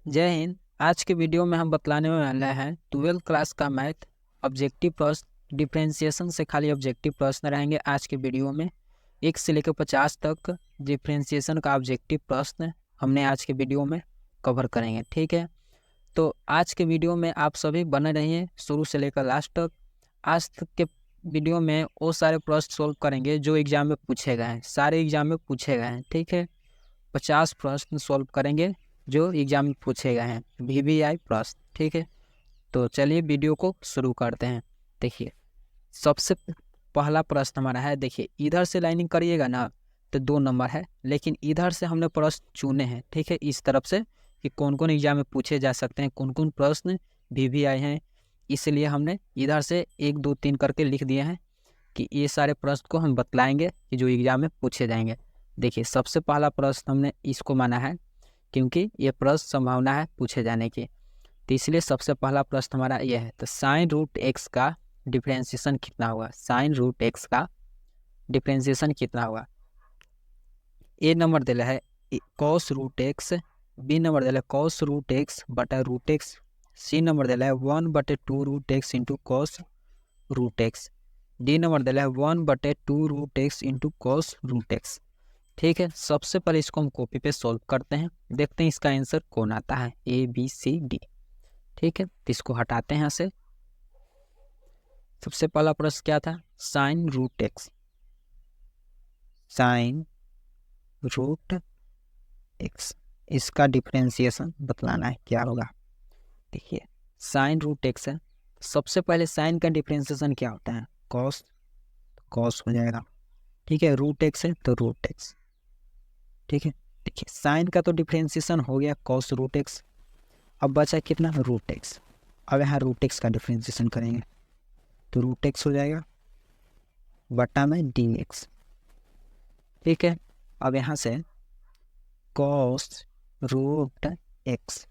जय हिंद। आज के वीडियो में हम बतलाने वाले हैं 12th क्लास का मैथ ऑब्जेक्टिव प्रश्न। डिफरेंशिएशन से खाली ऑब्जेक्टिव प्रश्न रहेंगे आज के वीडियो में। 1 से लेकर 50 तक डिफरेंशिएशन का ऑब्जेक्टिव प्रश्न हमने आज के वीडियो में कवर करेंगे। ठीक है, तो आज के वीडियो में आप सभी बने रहिए शुरू से लेकर लास्ट तक। आज तक के वीडियो में वो सारे प्रश्न सोल्व करेंगे जो एग्जाम में पूछे गए हैं, सारे एग्जाम में पूछे गए हैं। ठीक है, 50 प्रश्न सॉल्व करेंगे जो एग्जाम में पूछे गए हैं, VVI प्रश्न। ठीक है, तो चलिए वीडियो को शुरू करते हैं। देखिए, सबसे पहला प्रश्न हमारा है। देखिए, इधर से लाइनिंग करिएगा ना तो 2 नंबर है, लेकिन इधर से हमने प्रश्न चुने हैं। ठीक है, इस तरफ से कि कौन कौन एग्जाम में पूछे जा सकते हैं, कौन कौन प्रश्न VVI हैं, इसलिए हमने इधर से 1 2 3 करके लिख दिए हैं कि ये सारे प्रश्न को हम बतलाएंगे कि जो एग्जाम में पूछे जाएंगे। देखिए, सबसे पहला प्रश्न हमने इसको माना है क्योंकि ये प्रश्न संभावना है पूछे जाने की, तो इसलिए सबसे पहला प्रश्न हमारा ये है। तो साइन रूट एक्स का डिफरेंशिएशन कितना होगा? साइन रूट एक्स का डिफरेंशिएशन कितना होगा? ए नंबर दिला है cos root x, B number दिला है कॉस रूट एक्स बटा रूट एक्स, सी नंबर दिला है 1/2 root x into cos root x, D number दिला है 1/2 root x into cos root x. ठीक है, सबसे पहले इसको हम कॉपी पे सॉल्व करते हैं, देखते हैं इसका आंसर कौन आता है, ABCD। ठीक है, तो इसको हटाते हैं यहाँ से। सबसे पहला प्रश्न क्या था? Sine root x, sine root x, इसका डिफरेंशिएशन बतलाना है क्या होगा। देखिए, साइन रूट एक्स है, सबसे पहले साइन का डिफरेंशिएशन क्या होता है? कॉस, कॉस हो जाएगा। ठीक है, रूट एक्स है तो रूट एक्स। ठीक है, देखिए साइन का तो डिफरेंशिएशन हो गया कॉस रूट एक्स, अब बचा कितना? Root x. अब यहाँ रूट एक्स का डिफरेंशिएशन करेंगे तो रूट एक्स हो जाएगा बटा में डी एक्स। ठीक है, अब यहाँ से कॉस रूट एक्स,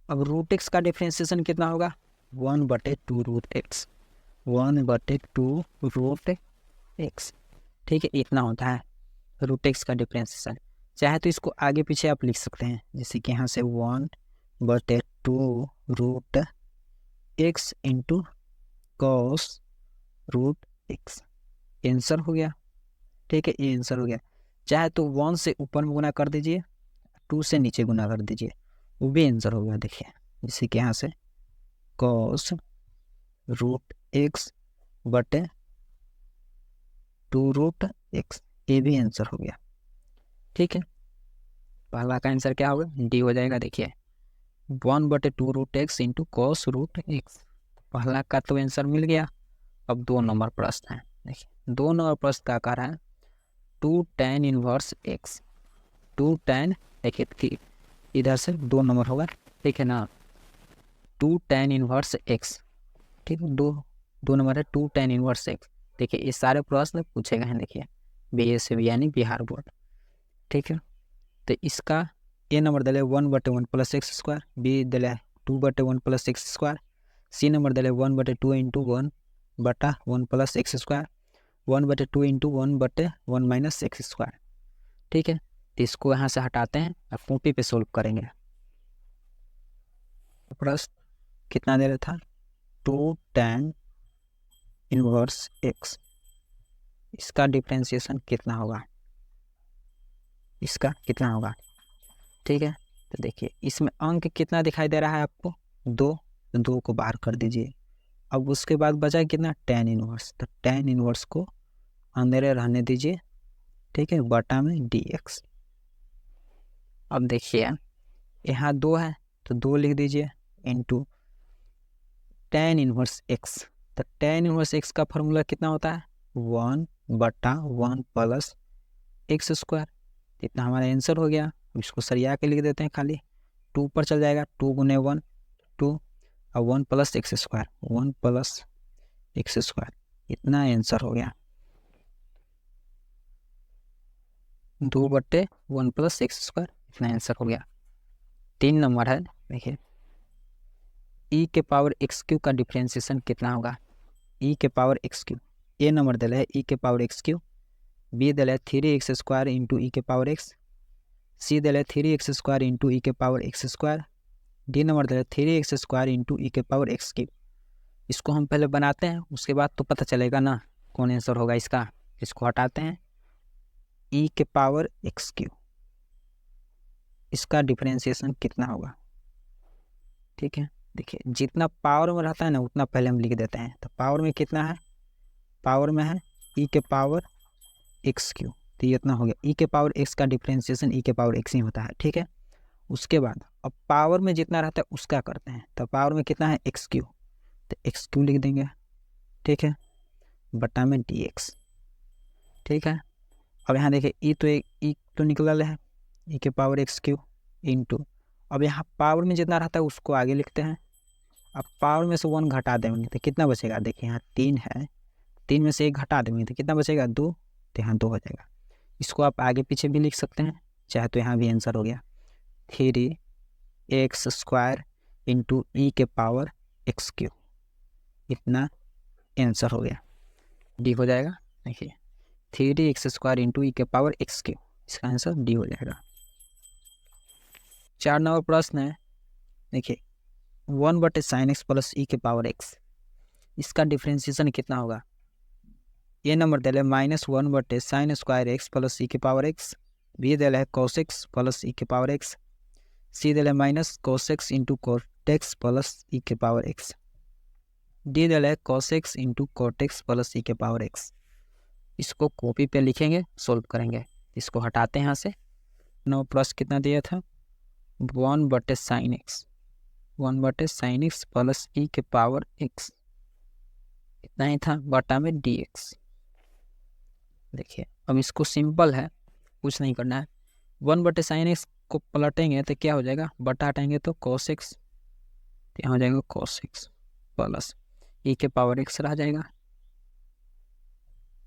अब रूट एक्स का डिफरेंशिएशन कितना होगा? 1/2 रूट एक्स, 1/2 रूट एक्स। ठीक है, इतना होता है रूट एक्स का डिफरेंशिएशन। चाहे तो इसको आगे पीछे आप लिख सकते हैं, जैसे कि यहाँ से 1/2 root x into cos root x, answer हो गया। ठीक है, ये आंसर हो गया। चाहे तो 1 से ऊपर में गुना कर दीजिए, 2 से नीचे गुना कर दीजिए, वो भी आंसर हो गया। देखिए, जैसे कि यहाँ से कॉस रूट एक्स बटे 2 रूट एक्स, ये भी आंसर हो गया। ठीक है, पहला का आंसर क्या होगा? डी हो जाएगा। देखिए, 1/2 root x into cos root x, पहला का तो आंसर मिल गया। अब 2 नंबर प्रश्न है। देखिए, 2 नंबर प्रश्न का आकार है 2 tan इनवर्स एक्स, 2 tan, देखिए इधर से 2 नंबर होगा। ठीक है ना, 2 tan इनवर्स एक्स। ठीक है, दो नंबर है 2 tan इनवर्स एक्स। देखिए, ये सारे प्रश्न पूछे गए हैं। देखिए, BSB यानी बिहार बोर्ड। ठीक है, तो इसका ए नंबर दिले 1/1 प्लस एक्स स्क्वायर, बी दिले 2/1 plus x square, C number दिले 1/2 इंटू 1 बटा 1 plus x square, 1/2 into 1/1 minus x square. ठीक है, तो इसको यहाँ से हटाते हैं और कॉपी पे सोल्व करेंगे। प्रश्न कितना दे रहा था? 2 tan इनवर्स एक्स, इसका डिफरेंशिएशन कितना होगा? इसका कितना होगा? ठीक है, तो देखिए इसमें अंक कितना दिखाई दे रहा है आपको? 2, तो 2 को बाहर कर दीजिए। अब उसके बाद बचा कितना? tan इनवर्स, तो tan इनवर्स को अंदर रहने दीजिए। ठीक है, बटा में dx। अब देखिए यहाँ 2 है तो 2 लिख दीजिए इंटू tan इनवर्स x, तो tan इनवर्स x का फॉर्मूला कितना होता है? 1/1 प्लस एक्स स्क्वायर। इतना हमारा आंसर हो गया। इसको सरिया के लिख देते हैं, खाली 2 पर चल जाएगा, 2 गुने 1 2, और 1 plus x square, 1 plus x square, इतना आंसर हो गया। 2/1 प्लस एक्स स्क्वायर, इतना आंसर हो गया। 3 नंबर है। देखिए, ई के पावर एक्स क्यू का डिफरेंशिएशन कितना होगा? ई के पावर एक्स क्यू, ए नंबर दिला है ई के पावर एक्स क्यू, बी दिला है 3x स्क्वायर इंटू ई के पावर एक्स, सी दिला है 3x स्क्वायर इंटू ई के power X square, D number दे 3x² इंटू ई के पावर एक्स क्यूब। इसको हम पहले बनाते हैं, उसके बाद तो पता चलेगा ना कौन आंसर होगा इसका। इसको हटाते हैं, ई के पावर एक्स क्यूब, इसका डिफरेंशिएशन कितना होगा। ठीक है, देखिए जितना पावर में रहता है ना उतना पहले हम लिख देते हैं। तो पावर में कितना है, पावर में है ई के पावर एक्स क्यूब, तो ये इतना हो गया। ई के पावर एक्स का डिफरेंशिएशन ई के पावर एक्स ही होता है। ठीक है, उसके बाद अब पावर में जितना रहता है उसका करते हैं। तो पावर में कितना है एक्स क्यूब, तो एक्स क्यूब लिख देंगे। ठीक है, बटा में डी एक्स। ठीक है, अब यहाँ देखिए ई तो निकल है, ई के पावर एक्स क्यूब इंटू, अब यहाँ पावर में जितना रहता है उसको आगे लिखते हैं। अब पावर में से 1 घटा देंगे तो कितना बचेगा, देखिए यहाँ 3 है, 3 में से 1 घटा देंगे तो कितना बचेगा 2, तो यहाँ 2 हो जाएगा। इसको आप आगे पीछे भी लिख सकते हैं, चाहे तो यहाँ भी आंसर हो गया 3x² इंटू ई के पावर एक्स क्यूब, इतना आंसर हो गया। डी हो जाएगा। देखिए 3x² इंटू ई के पावर एक्स क्यूब, इसका आंसर डी हो जाएगा। 4 नंबर प्रश्न है, देखिए 1/sin x प्लस ई के पावर एक्स, इसका डिफ्रेंशिएशन कितना होगा। ए नंबर दे -1/sin² x प्लस ई के पावर एक्स, बी दे cos x प्लस ई के पावर एक्स, सी दे -cos x into cot x plus E के पावर एक्स, डी दे cos x into cot x plus E के power x. इसको copy पे लिखेंगे, सोल्व करेंगे। इसको हटाते हैं यहाँ से। नौ प्लस कितना दिया था 1/sin x, 1/sin x plus E के पावर x, इतना ही था, बटा में dx। देखिए अब इसको सिंपल है, कुछ नहीं करना है। 1/sin x को पलटेंगे तो क्या हो जाएगा, बटा हटाएंगे तो cos x, यहाँ हो जाएगा cos x प्लस ई के पावर x रह जाएगा,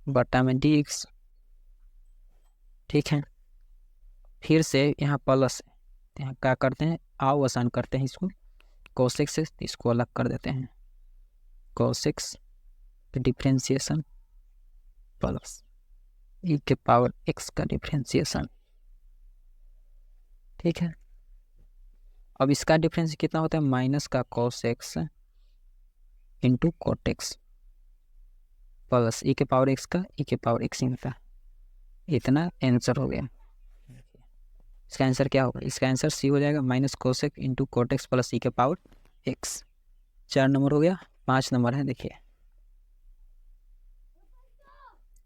बटा में dx। ठीक है, फिर से यहाँ प्लस, यहाँ क्या करते हैं, आओ आसान करते हैं इसको, cos x से इसको अलग कर देते हैं, cos x differentiation plus E के पावर x का डिफ्रेंशिएशन। ठीक है, अब इसका डिफरेंस कितना होता है, माइनस का cos x into cot x plus E के पावर x का ई के पावर x ही होता है। इतना आंसर हो गया। इसका आंसर क्या होगा, इसका आंसर सी हो जाएगा, -cos x into cot x plus E के पावर x। 4 नंबर हो गया। 5 नंबर है, देखिए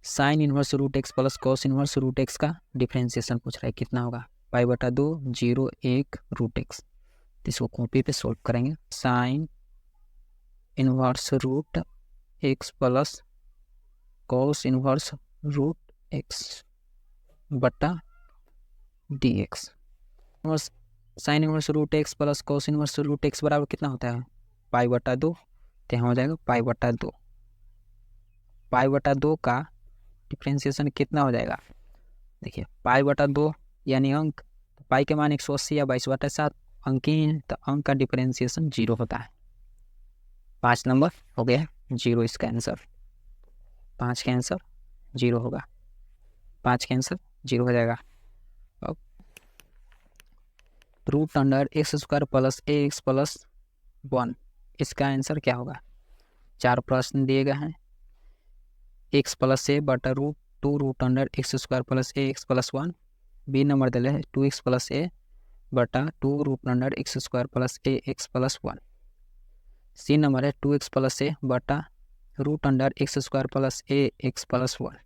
sin inverse root x plus cos inverse root x का डिफ्रेंशिएशन पूछ रहा है, कितना होगा, π/2 0 1 रूट एक्स। तो इसको कॉपी पे सोल्व करेंगे। sin inverse root x plus cos inverse root x बटा dx। sin inverse root x plus cos inverse root x बराबर कितना होता है, π/2, तो यहाँ हो जाएगा π/2। π/2 का डिफ्रेंशिएशन कितना हो जाएगा, देखिए π/2 यानी अंक, तो पाई के मान 180 या 22/7 अंक ही है, तो अंक का डिफरेंशिएशन 0 होता है। 5 नंबर हो गया 0 इसका आंसर, 5 का आंसर 0 होगा, 5 का आंसर 0 हो जाएगा। अब √x² प्लस ax प्लस 1, इसका आंसर क्या होगा। 4 प्रश्न दिए गए हैं, x प्लस a बटा √2√x² plus ax plus 1। B number दिले है 2x प्लस a बटा 2√x² plus ax plus 1। C number है 2x प्लस a बटा √x² plus ax plus 1।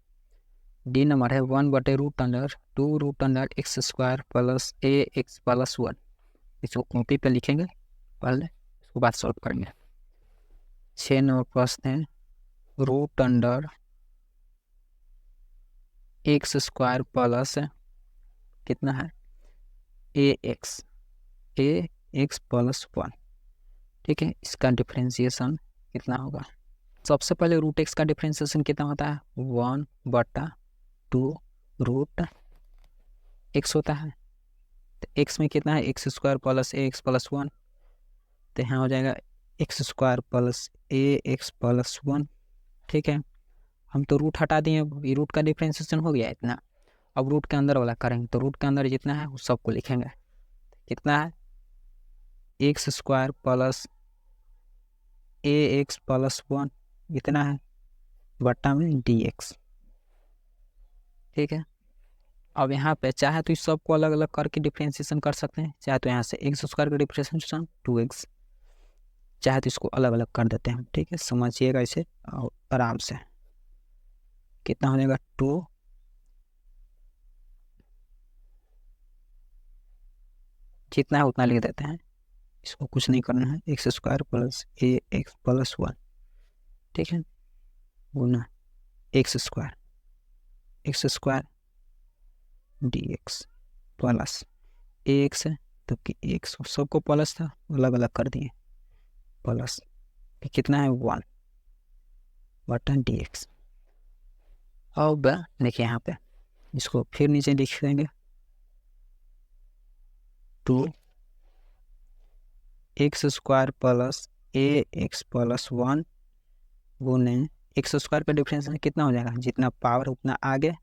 D number है 1/2√x² प्लस ax प्लस 1। इसको copy पे लिखेंगे पहले, इसको बाद सॉल्व करेंगे। 6 नंबर प्रश्न है √x² प्लस कितना है ax प्लस 1। ठीक है, इसका डिफरेंशिएशन कितना होगा। सबसे पहले √x का डिफरेंशिएशन कितना होता है 1/2 √x होता है, तो x में कितना है x² प्लस ax प्लस 1, तो यहाँ हो जाएगा x² प्लस ax प्लस 1। ठीक है, हम तो रूट हटा दिए, ये रूट का डिफरेंशिएशन हो गया इतना। अब रूट के अंदर वाला करेंगे, तो रूट के अंदर जितना है वो सबको लिखेंगे। कितना है X square plus A X plus 1 इतना है बट्टा में डी एक्स। ठीक है, अब यहाँ पे चाहे तो इस सबको अलग अलग करके डिफ्रेंशिएशन कर सकते हैं, चाहे तो यहाँ से एक्स स्क्वायर का डिफ्रेंशिएशन 2x, चाहे तो इसको अलग अलग कर देते हैं। ठीक है, समझिएगा इसे और आराम से। कितना हो जाएगा 2 जितना है उतना लिख देते हैं, इसको कुछ नहीं करना है। X square plus A X plus 1, ठीक है, गुना X square D X plus A X है तो कि एक्स सबको प्लस था अलग अलग कर दिए प्लस कितना है 1 बटन डी एक्स। अब देखिए यहाँ पे इसको फिर नीचे लिख देंगे 2 X square plus A X plus 1 गुने एक्स स्क्वायर का डिफरेंस कितना हो जाएगा, जितना पावर उतना आगे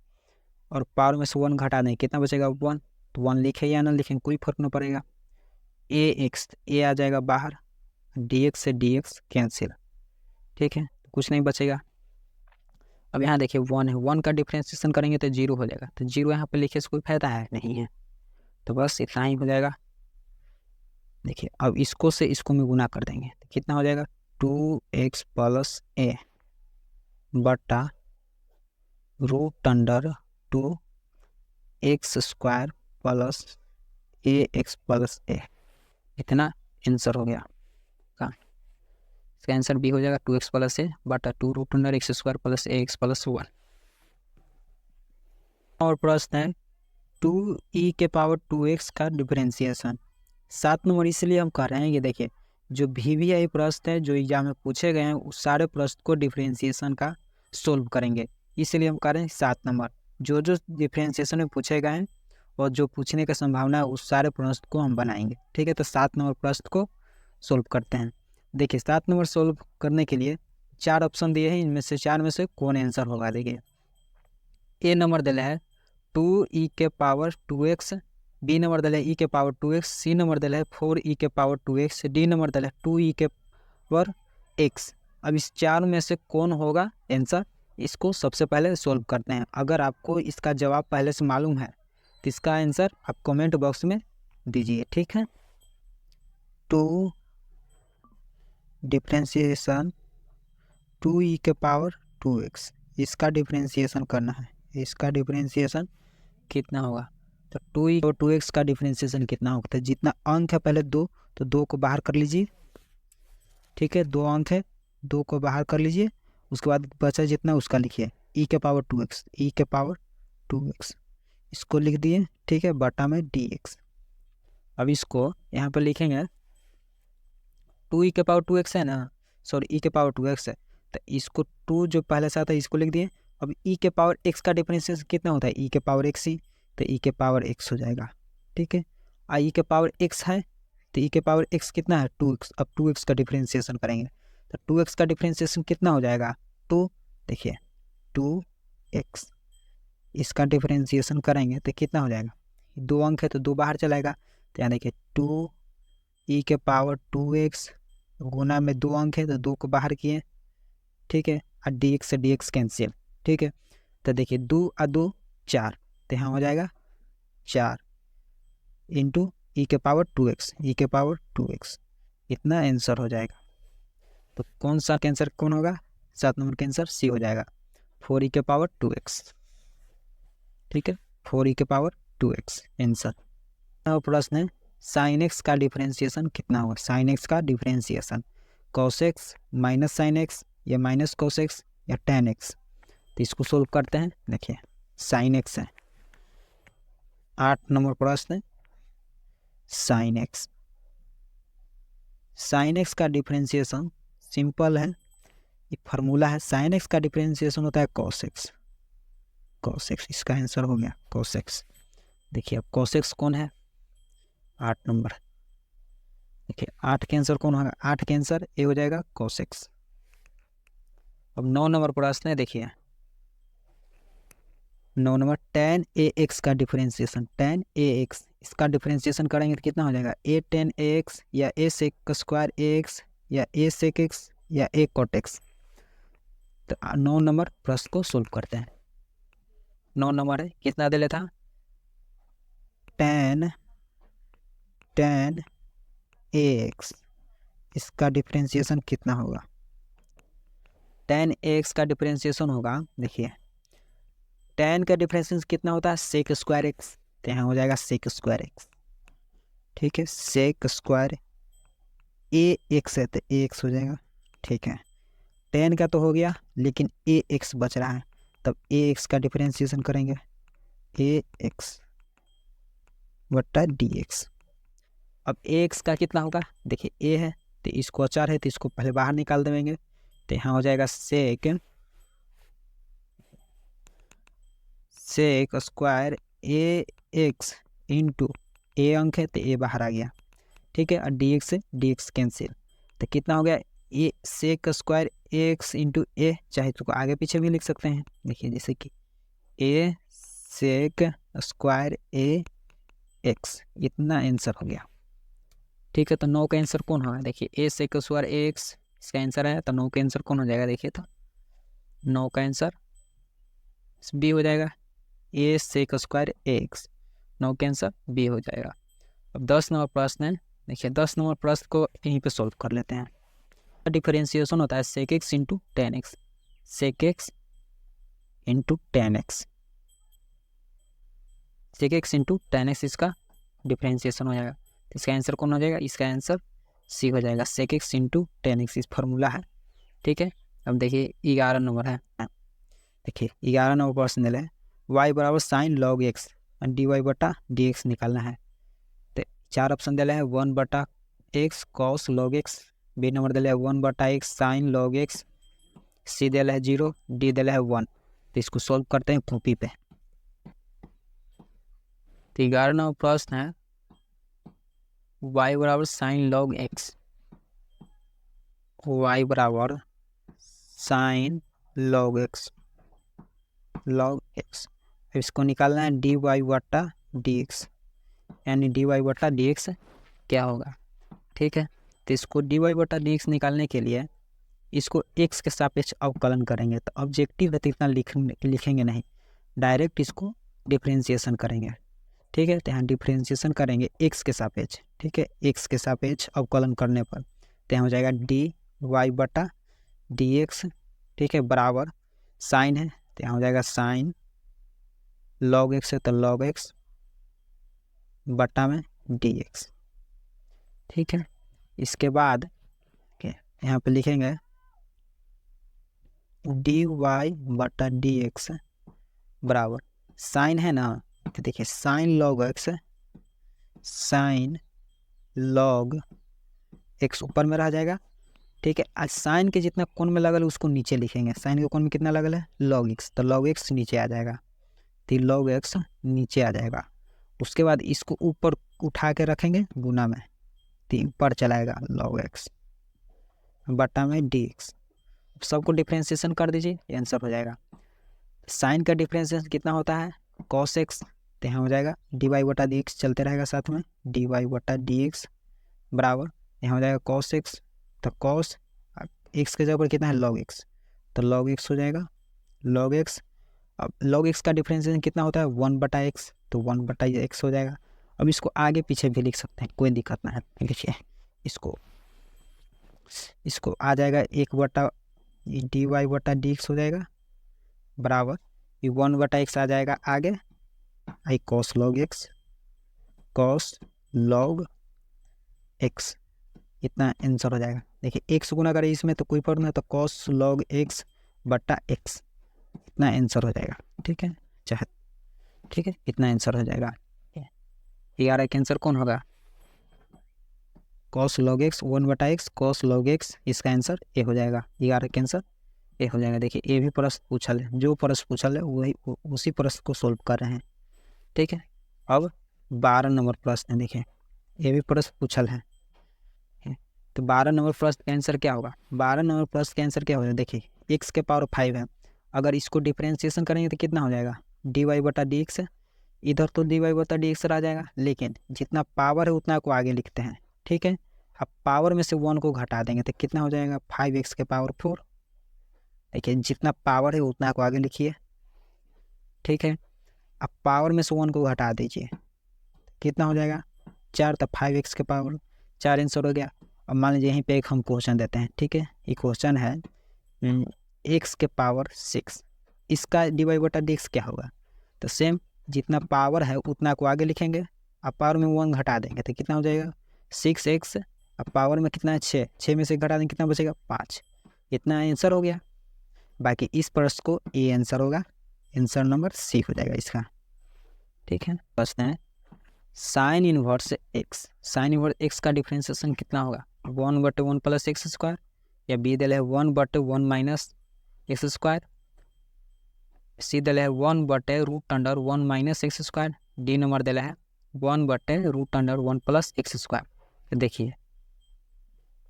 और पावर में से 1 घटा दें कितना बचेगा 1, तो 1 लिखे या ना लिखें कोई फर्क नहीं पड़ेगा। ए एक्स ए आ जाएगा बाहर, डी एक्स से डी एक्स कैंसिल, ठीक है, कुछ नहीं बचेगा। अब यहाँ देखिए 1 है, 1 का डिफ्रेंशिएशन करेंगे तो 0 हो जाएगा, तो 0 यहाँ पे लिखे से कोई फायदा है नहीं है, तो बस इतना ही हो जाएगा। देखिए अब इसको से इसको में गुना कर देंगे तो कितना हो जाएगा 2x प्लस ए बटा root under 2 X square plus A X plus A, इतना आंसर हो गया का। इसका आंसर बी हो जाएगा 2x प्लस ए बटा 2 root under X square plus A X plus 1। और प्रश्न है 2e के पावर 2x का डिफरेंशिएशन। 7 नंबर इसलिए हम कर रहे हैं, ये देखिए जो VVI प्रश्न है जो एग्जाम में पूछे गए हैं उस सारे प्रश्न को डिफरेंशिएशन का सोल्व करेंगे, इसलिए हम कर रहे हैं 7 नंबर। जो जो डिफरेंशिएशन में पूछे गए हैं और जो पूछने की संभावना है उस सारे प्रश्न को हम बनाएंगे। ठीक है, तो 7 नंबर प्रश्न को सोल्व करते हैं। देखिए 7 नंबर सोल्व करने के लिए 4 ऑप्शन दिए हैं, इनमें से 4 में से कौन आंसर होगा। देखिए ए नंबर दिला है 2e के पावर 2x, बी नंबर दिला है e के पावर 2x, सी नंबर दिला है 4e के पावर 2x, डी नंबर दिला है 2e के पावर x। अब इस 4 में से कौन होगा आंसर, इसको सबसे पहले सोल्व करते हैं। अगर आपको इसका जवाब पहले से मालूम है तो इसका आंसर आप कमेंट बॉक्स में दीजिए। ठीक है, 2 डिफ्रेंशिएशन 2e के पावर 2x, इसका डिफ्रेंशिएशन करना है। इसका डिफ्रेंशिएशन कितना होगा, तो 2e और 2x का डिफ्रेंशिएशन कितना होगा, तो जितना अंक है पहले 2, तो 2 को बाहर कर लीजिए। ठीक है, 2 अंक है, 2 को बाहर कर लीजिए, उसके बाद बचा जितना उसका लिखिए e के पावर 2x, e के पावर 2x इसको लिख दिए। ठीक है, बटा में dx। अब इसको यहाँ पर लिखेंगे 2e के पावर 2x है ना, सॉरी e के पावर 2x है, तो इसको 2 जो पहले से आता है इसको लिख दिए। अब e के पावर x का डिफरेंशिएशन कितना होता है, e के पावर x ही, तो e के पावर x हो जाएगा। ठीक है, e के पावर x है तो e के पावर x कितना है 2x। अब 2x का डिफरेंशिएशन करेंगे तो 2x का डिफरेंशिएशन कितना हो जाएगा 2, देखिए 2x, इसका डिफरेंशिएशन करेंगे तो कितना हो जाएगा, 2 अंक है तो 2 बाहर चलाएगा, तो यहाँ देखिए 2e के पावर 2x गुना में 2 अंक है तो 2 को बाहर किए। ठीक है, और dx से dx कैंसिल। ठीक है, तो देखिए 2 और 2 4, तो यहाँ हो जाएगा 4 इंटू e के पावर 2x, e के पावर 2x, इतना आंसर हो जाएगा। तो कौन सा कैंसर कौन होगा, 7 नंबर का आंसर सी हो जाएगा, 4e के पावर 2x। ठीक है, 4e के पावर 2x आंसर। अब प्रश्न है sin x का डिफरेंशिएशन कितना होगा। sin x का differentiation cos x minus sin x या माइनस cos x या tan x, तो इसको सोल्व करते हैं। देखिए sin x है, 8 नंबर प्रश्न है sin x। sin x का डिफरेंशिएशन सिंपल है, एक फार्मूला है, sin x का डिफरेंशिएशन होता है cos x। cos x इसका आंसर हो गया cos x। देखिए अब cos x कौन है, 8 नंबर। देखिए 8 के आंसर कौन होगा, 8 के आंसर ए हो जाएगा cos x। अब 9 नंबर प्रश्न है, देखिए 9 नंबर tan ax का डिफरेंशिएशन, tan ax इसका डिफरेंशिएशन करेंगे तो कितना हो जाएगा, a tan ax या a sec स्क्वायर ax या a sec x या a cot x। तो 9 नंबर प्रश्न को सोल्व करते हैं। 9 नंबर है, कितना दे लेता, tan ax इसका डिफरेंशिएशन कितना होगा, tan ax का डिफरेंशिएशन होगा, देखिए tan का डिफरेंशिएशन कितना होता है, sec स्क्वायर x, तो यहाँ हो जाएगा sec स्क्वायर x, ठीक है, sec स्क्वायर ax है तो ax हो जाएगा, ठीक है। tan का तो हो गया लेकिन ax बच रहा है, तब ax का डिफरेंशिएशन करेंगे, ax बट्टा dx। अब ax का कितना होगा, देखिए a है तो इसको अचार है तो इसको पहले बाहर निकाल देंगे, तो यहाँ हो जाएगा sec square ax into a अंक है तो a बाहर आ गया, ठीक है, और dx से dx कैंसिल, तो कितना हो गया, ए sec square ax into a, चाहे तो आगे पीछे भी लिख सकते हैं, देखिए जैसे कि a sec स्क्वायर ax, इतना आंसर हो गया, ठीक है। तो 9 का आंसर कौन होगा, देखिए a sec स्क्वायर ax इसका आंसर है, तो 9 का आंसर कौन हो जाएगा, देखिए तो 9 का आंसर बी हो जाएगा, a sec स्क्वायर ax, 9 का आंसर बी हो जाएगा। अब 10 नंबर प्रश्न है, देखिए 10 नंबर प्रश्न को यहीं पे सॉल्व कर लेते हैं। डिफरेंशिएशन होता है sec x into ten x, sec x into ten x, sec x into ten x इसका डिफरेंशिएशन हो जाएगा, तो इसका आंसर कौन हो जाएगा, इसका आंसर सी हो जाएगा, sec x into ten x इस फार्मूला है, ठीक है। अब देखिए 11 नंबर है, देखिए 11 नंबर प्रश्न दिया है y बराबर sine log x d Y बटा डी एक्स निकालना है, तो 4 ऑप्शन दिया है 1 बटा x cos log x, B number दिया है 1 बटा x sine log x, C दिया है 0, डी दिया है 1। तो इसको सॉल्व करते हैं कॉपी पे। तो 11 नंबर प्रश्न है y बराबर साइन लॉग एक्स, y बराबर sine log x, log x, इसको निकालना है डी वाई बटा डी एक्स, यानी डी वाई बटा डी एक्स क्या होगा, ठीक है। तो इसको डी वाई बटा डी एक्स निकालने के लिए इसको एक्स के सापेक्ष अवकलन करेंगे, तो ऑब्जेक्टिव है तो इतना लिखेंगे नहीं, डायरेक्ट इसको डिफरेंशिएशन करेंगे, ठीक है। तो यहाँ डिफरेंशिएशन करेंगे एक्स के सापेक्ष, ठीक है, एक्स के सापेक्ष अवकलन करने पर तो यहाँ हो जाएगा डी वाई बटा डी एक्स, ठीक है, बराबर साइन है तो यहाँ हो जाएगा साइन लॉग एक्स है तो लॉग एक्स बटा में डी एक्स, ठीक है। इसके बाद यहाँ पे लिखेंगे डी वाई बटा डी एक्स बराबर साइन है ना, तो देखिए sign log x, sine log x ऊपर में रह जाएगा, ठीक है। आज साइन के जितना कोण में लगल उसको नीचे लिखेंगे, साइन के कोण में कितना लगल है लॉग एक्स, तो लॉग एक्स नीचे आ जाएगा, तो लॉग एक्स नीचे आ जाएगा। उसके बाद इसको ऊपर उठा के रखेंगे गुना में, तो ऊपर चलाएगा लॉग एक्स बटा में डी एक्स, सबको डिफ्रेंशिएशन कर दीजिए, ये आंसर हो जाएगा। साइन का डिफ्रेंशिएशन कितना होता है कॉस एक्स, तो यहाँ हो जाएगा डी वाई बटा डी एक्स चलते रहेगा साथ में, डी वाई बटा डी एक्स बराबर यहाँ हो जाएगा कॉस एक्स, तो कॉस एक्स के जगह पर कितना है लॉग एक्स, तो लॉग एक्स हो जाएगा लॉग एक्स। अब लॉग एक्स का डिफरेंशिएशन कितना होता है 1 बटा एक्स, तो 1 बटा एक्स हो जाएगा। अब इसको आगे पीछे भी लिख सकते हैं, कोई दिक्कत ना है, देखिए इसको आ जाएगा 1 बटा डी वाई बटा डी एक्स हो जाएगा बराबर ये 1 बटा एक्स आ जाएगा आगे, आई cos log X, cos log X, इतना आंसर हो जाएगा। देखिए एक्स गुना करें इसमें तो कोई फर्क नहीं, तो कॉस लॉग एक्स बटा एक्स, इतना आंसर हो जाएगा, ठीक है, चाहे ठीक है, इतना आंसर हो जाएगा। 11 का आंसर कौन होगा, कॉस लॉग एक्स 1 बटा एक्स कॉस लॉग एक्स, इसका आंसर ए हो जाएगा, 11 का आंसर ए हो जाएगा। देखिए ये भी प्रश्न पूछल है, जो प्रश्न पूछल है वही उसी प्रश्न को सोल्व कर रहे हैं, ठीक है। अब 12 नंबर प्रश्न है, देखिए ये भी प्रश्न पूछल है, तो 12 नंबर प्रश्न का आंसर क्या होगा, 12 नंबर प्रश्न का आंसर क्या होगा, देखिए एक्स के पावर 5 है, अगर इसको डिफरेंशिएशन करेंगे तो कितना हो जाएगा डी वाई बटा डी एक्स, इधर तो डी वाई बटा डी एक्स आ जाएगा, लेकिन जितना पावर है उतना को आगे लिखते हैं। ठीक है, अब पावर में से 1 को घटा देंगे तो कितना हो जाएगा 5x के पावर 4। देखिए जितना पावर है उतना को आगे लिखिए। ठीक है, अब पावर में से 1 को घटा दीजिए, कितना हो जाएगा 4, तो 5x के पावर 4 आंसर हो गया। अब मान लीजिए यहीं पे एक हम क्वेश्चन देते हैं। ठीक है, ये क्वेश्चन है x के पावर 6, इसका डी वाई बटा डी एक्स क्या होगा? तो सेम जितना पावर है उतना को आगे लिखेंगे, अब पावर में 1 घटा देंगे तो कितना हो जाएगा 6x। अब पावर में कितना है 6 में से घटा देंगे कितना बचेगा 5। इतना आंसर हो गया। बाकी इस प्रश्न को ए आंसर होगा, आंसर नंबर सी हो जाएगा इसका। ठीक है, प्रश्न है sign inverse x, sign inverse X का डिफ्रेंसिएशन कितना होगा? 1/1 प्लस एक्स स्क्वायर, या बी दिल है 1/1 माइनस एक्स स्क्वायर, सी दिल है 1/√1 minus x square, D number दिल है 1/√1 प्लस एक्स स्क्वायर। तो देखिए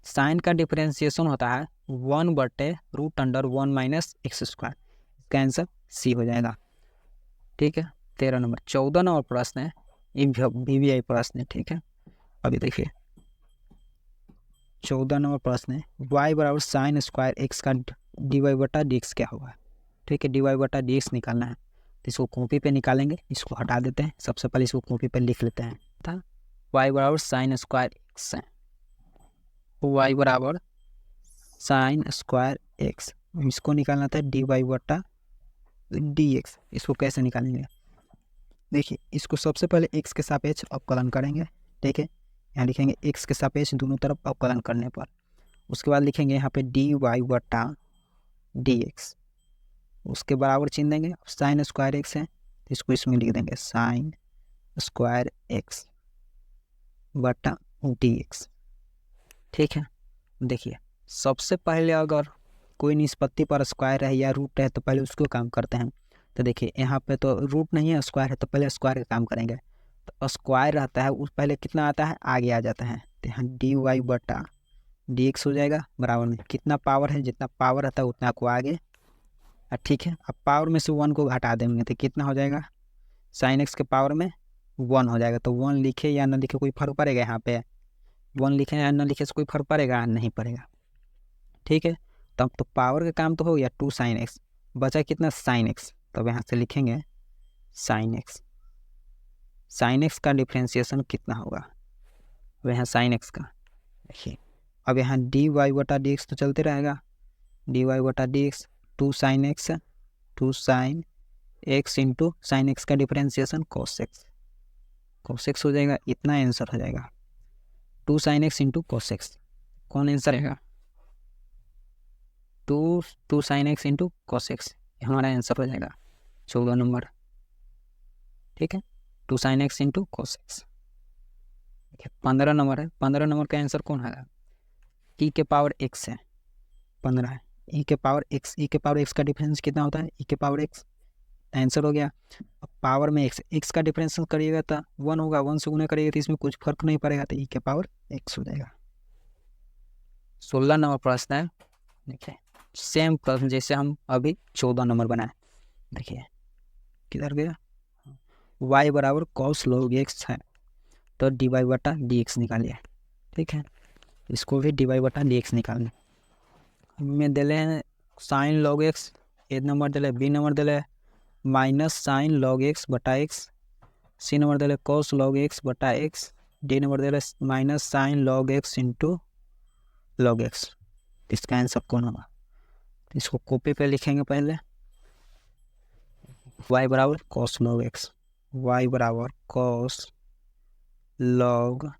साइन का डिफरेंशिएशन होता है 1/√1 माइनस एक्स स्क्वायर, इसका आंसर सी हो जाएगा। ठीक है, 13 नंबर 14 नंबर प्रश्न है, VVI प्रश्न है। ठीक है, अभी देखिए 14 नंबर प्रश्न है y बराबर साइन स्क्वायर एक्स का डी वाई बटा डी एक्स क्या होगा? ठीक है, डी वाई बटा डी एक्स निकालना है, तो इसको कॉपी पे निकालेंगे, इसको हटा देते हैं। सबसे पहले इसको कॉपी पे लिख लेते हैं। था y बराबर साइन स्क्वायर एक्स है, y बराबर साइन स्क्वायर एक्स, इसको निकालना था डी वाई बटा डी एक्स। इसको कैसे निकालेंगे? देखिए इसको सबसे पहले x के सापेक्ष अवकलन करेंगे। ठीक है, यहाँ लिखेंगे x के सापेक्ष दोनों तरफ अवकलन करने पर, उसके बाद लिखेंगे यहाँ पे डी वाई बटा डी एक्स, उसके बराबर चिन्ह देंगे। साइन स्क्वायर एक्स है तो इसको इसमें लिख देंगे साइन स्क्वायर एक्स बटा डी एक्स। ठीक है, देखिए सबसे पहले अगर कोई निष्पत्ति पर स्क्वायर है या रूट है तो पहले उसको काम करते हैं। तो देखिए यहाँ पे तो रूट नहीं है, स्क्वायर है, तो पहले स्क्वायर का काम करेंगे। तो स्क्वायर रहता है उस पहले कितना आता है आगे आ जाता है, तो यहाँ डी वाई बटा डी एक्स हो जाएगा। बराबर में कितना पावर है, जितना पावर रहता है उतना को आगे। ठीक है, अब पावर में से 1 को घटा देंगे तो कितना हो जाएगा साइन एक्स के पावर में 1 हो जाएगा। तो 1 लिखे या ना लिखे कोई फर्क पड़ेगा? यहाँ पे 1 लिखे या ना लिखे से कोई फर्क पड़ेगा? नहीं पड़ेगा। ठीक है, तब तो पावर का काम तो हो गया 2 साइन एक्स, बचा कितना साइन एक्स, तब यहाँ से लिखेंगे साइन एक्स। साइन एक्स का डिफ्रेंशिएशन कितना होगा? अब यहाँ साइन एक्स का देखिए, अब यहाँ डी वाई बटा डी एक्स तो चलते रहेगा, डी वाई बटा D X 2 sine X, 2 sine x into sine X का differentiation cos X, cos X हो जाएगा। इतना आंसर हो जाएगा 2 sine x into cos X. कौन आंसर रहेगा? 2 sine x into cos X, हमारा आंसर हो जाएगा 14 नंबर। ठीक है, 2 sine x into cos X. देखिए 15 नंबर है, 15 नंबर का आंसर कौन है? ई के पावर एक्स है, 15 है, ई के पावर एक्स। ई के पावर एक्स का डिफरेंस कितना होता है? ई के पावर एक्स, आंसर हो गया। अब पावर में एक्स, एक्स का डिफरेंस करिएगा तो 1 होगा, 1 से गुना करिएगा तो इसमें कुछ फर्क नहीं पड़ेगा, तो ई के पावर एक्स हो जाएगा। 16 नंबर प्रश्न है, देखिए सेम प्रश्न जैसे हम अभी 14 नंबर बनाए। देखिए किधर गया, y बराबर कॉस लॉग एक्स है, तो डी वाई बटा डी एक्स निकालिए। ठीक है, इसको भी डी वाई बटा डी एक्स निकालना। हमें दिले हैं साइन लॉग एक्स, ए नंबर दिले, बी नंबर दिले माइनस साइन लॉग एक्स बटा एक्स, सी नंबर दिले कॉस लॉग एक्स बटा एक्स, डी नंबर दिले minus sign log x into log x. इसका आंसर कौन होगा? इसको कॉपी पे लिखेंगे पहले, y बराबर कॉस लॉग एक्स, y बराबर कॉस लॉग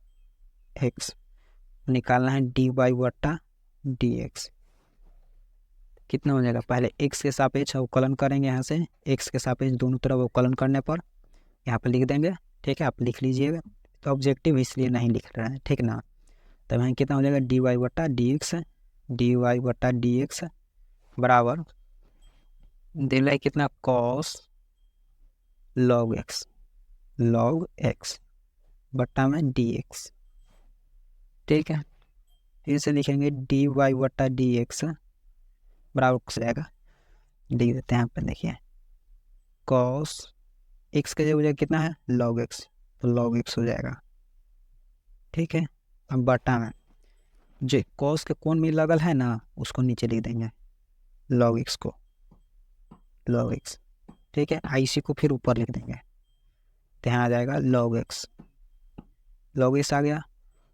एक्स, निकालना है डी वाई बटा डी एक्स। कितना हो जाएगा? पहले x के सापेक्ष अवकलन करेंगे, यहाँ से x के सापेक्ष दोनों तरफ अवकलन करने पर यहाँ पर लिख देंगे। ठीक है, आप लिख लीजिएगा, तो ऑब्जेक्टिव इसलिए नहीं लिख रहे हैं, ठीक ना। तब यहाँ कितना हो जाएगा डी वाई बटा डी एक्स, डी वाई बटा डी एक्स बराबर दिल है कितना cos log x, log x बटा में डी एक्स। ठीक है, फिर से लिखेंगे डी वाई बटा डी एक्स बराबर कुछ जाएगा, लिख देते हैं यहाँ पर। देखिए कॉस एक्स का जगह कितना है लॉग एक्स, तो लॉग एक्स हो जाएगा। ठीक है, अब बटा में जो कॉस के कोण में लगल है ना उसको नीचे लिख देंगे लॉग एक्स को, लॉग एक्स। ठीक है, आईसी को फिर ऊपर लिख देंगे, तो यहाँ आ जाएगा लॉग एक्स, लॉग एक्स आ गया।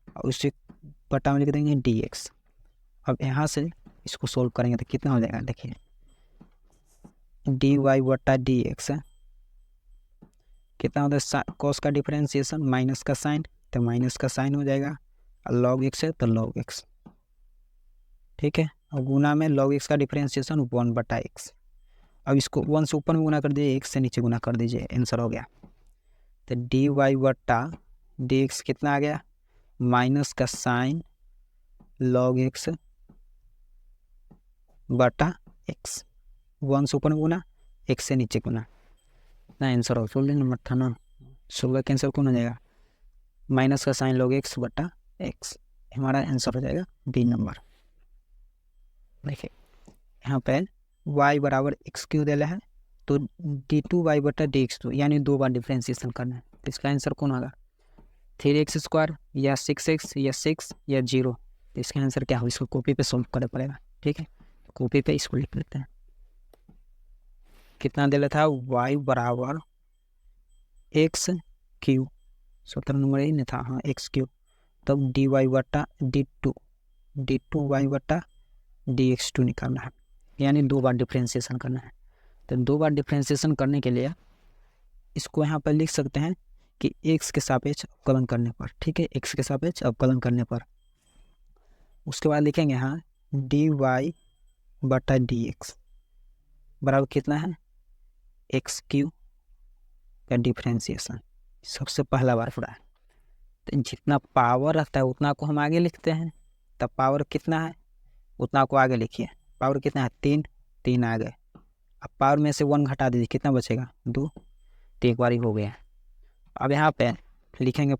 और उसी बटा में लिख देंगे डी एक्स। अब यहाँ से इसको सोल्व करेंगे तो कितना हो जाएगा, देखिए डी वाई बटा डी एक्स है, कितना होता है कॉस का डिफरेंशिएशन माइनस का साइन, तो माइनस का साइन हो जाएगा, और लॉग एक्स है तो लॉग एक्स। ठीक है, और गुना में लॉग एक्स का डिफरेंशिएशन 1 बटा एक्स। अब इसको 1 से ऊपर में गुना कर दीजिए, एक्स से नीचे गुना कर दीजिए, आंसर हो गया। तो डी वाई बटा डी एक्स कितना आ गया, माइनस का साइन लॉग एक्स बटा एक्स, 1 से ऊपर में गुना, एक्स से नीचे गुना, ना आंसर हो 16 नंबर था ना, 16 कैंसिल कौन हो जाएगा, माइनस का साइन लॉग एक्स बटा एक्स, हमारा आंसर हो जाएगा बी नंबर। देखिए यहाँ पे y बराबर एक्स क्यू दिया है, तो डी टू वाई बटा डी एक्स टू, यानी 2 बार डिफ्रेंशिएशन करना है, तो इसका आंसर कौन होगा 3x² या 6x या 6 या 0, तो इसका आंसर क्या हो, इसको कॉपी पे सोल्व करना पड़ेगा। ठीक है, कॉपी पे इसको लिख लेते हैं, कितना दे था y बराबर एक्स क्यू, 17 नंबर ही नहीं था, हाँ एक्स क्यू, तब डी वाई बटा डी टू वाई बटा डी एक्स टू निकालना है, यानी 2 बार डिफ्रेंशिएशन करना है। तो 2 बार डिफ्रेंशिएशन करने के लिए इसको यहाँ पर लिख सकते हैं कि एक्स के सापेक्ष अवकलन करने पर, ठीक है, एक्स के सापेक्ष अवकलन करने पर, उसके बाद लिखेंगे यहाँ डी वाई बटा डी एक्स बराबर कितना है एक्स क्यू का डिफ्रेंशिएशन, सबसे पहला बार पड़ा है। तो जितना पावर रहता है उतना को हम आगे लिखते हैं, तब पावर कितना है उतना को आगे लिखिए, पावर कितना है 3 आ गए, अब पावर में से 1 घटा दीजिए, कितना बचेगा 2, तो एक बार ही हो गया। अब यहाँ पे लिखेंगे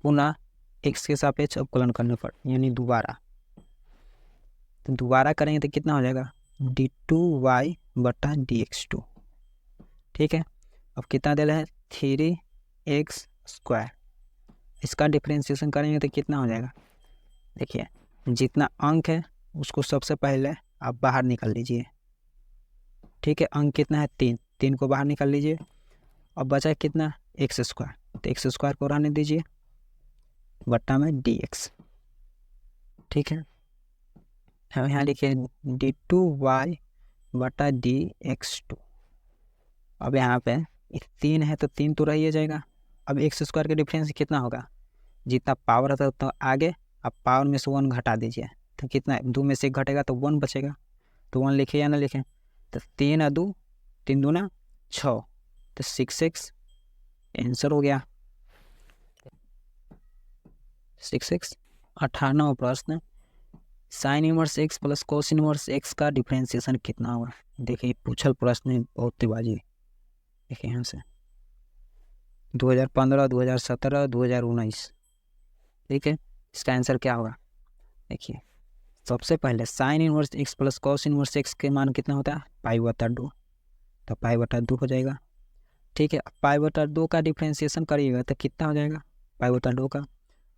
पुनः एक्स के सापेक्ष अवकलन करने पर, यानी दोबारा, तो दोबारा करेंगे तो कितना हो जाएगा डी टू वाई बटा डी एक्स टू। ठीक है, अब कितना दे रहा है 3x², इसका डिफ्रेंशिएशन करेंगे तो कितना हो जाएगा, देखिए जितना अंक है उसको सबसे पहले आप बाहर निकाल लीजिए। ठीक है, अंक कितना है 3 को बाहर निकाल लीजिए, अब बचा कितना x², तो x² को रहने दीजिए बट्टा में dx। ठीक है, हम यहाँ लिखिए d2y बटा dx2। अब यहाँ पे 3 है तो 3 तो रह ही जाएगा, अब x² का डिफरेंस कितना होगा, जितना पावर होता है उतना आगे, अब पावर में से 1 घटा दीजिए, तो कितना है 2 में से 1 घटेगा तो 1 बचेगा, तो 1 लिखे या ना लिखें, तो 3 और 2 3 दूना 6, तो 6x आंसर हो गया 6x। 98वां प्रश्न, sign inverse x plus cos inverse X का डिफरेंशिएशन कितना होगा। देखिए पूछल प्रश्न है बहुत तेबाजी, देखिए यहाँ से 2015 2017 2019। ठीक है, इसका आंसर क्या होगा, देखिए सबसे पहले sign inverse x plus cos inverse x के मान कितना होता है π/2, तो π/2 हो जाएगा। ठीक है, π/2 का डिफ्रेंशिएशन करिएगा तो कितना हो जाएगा π/2 का,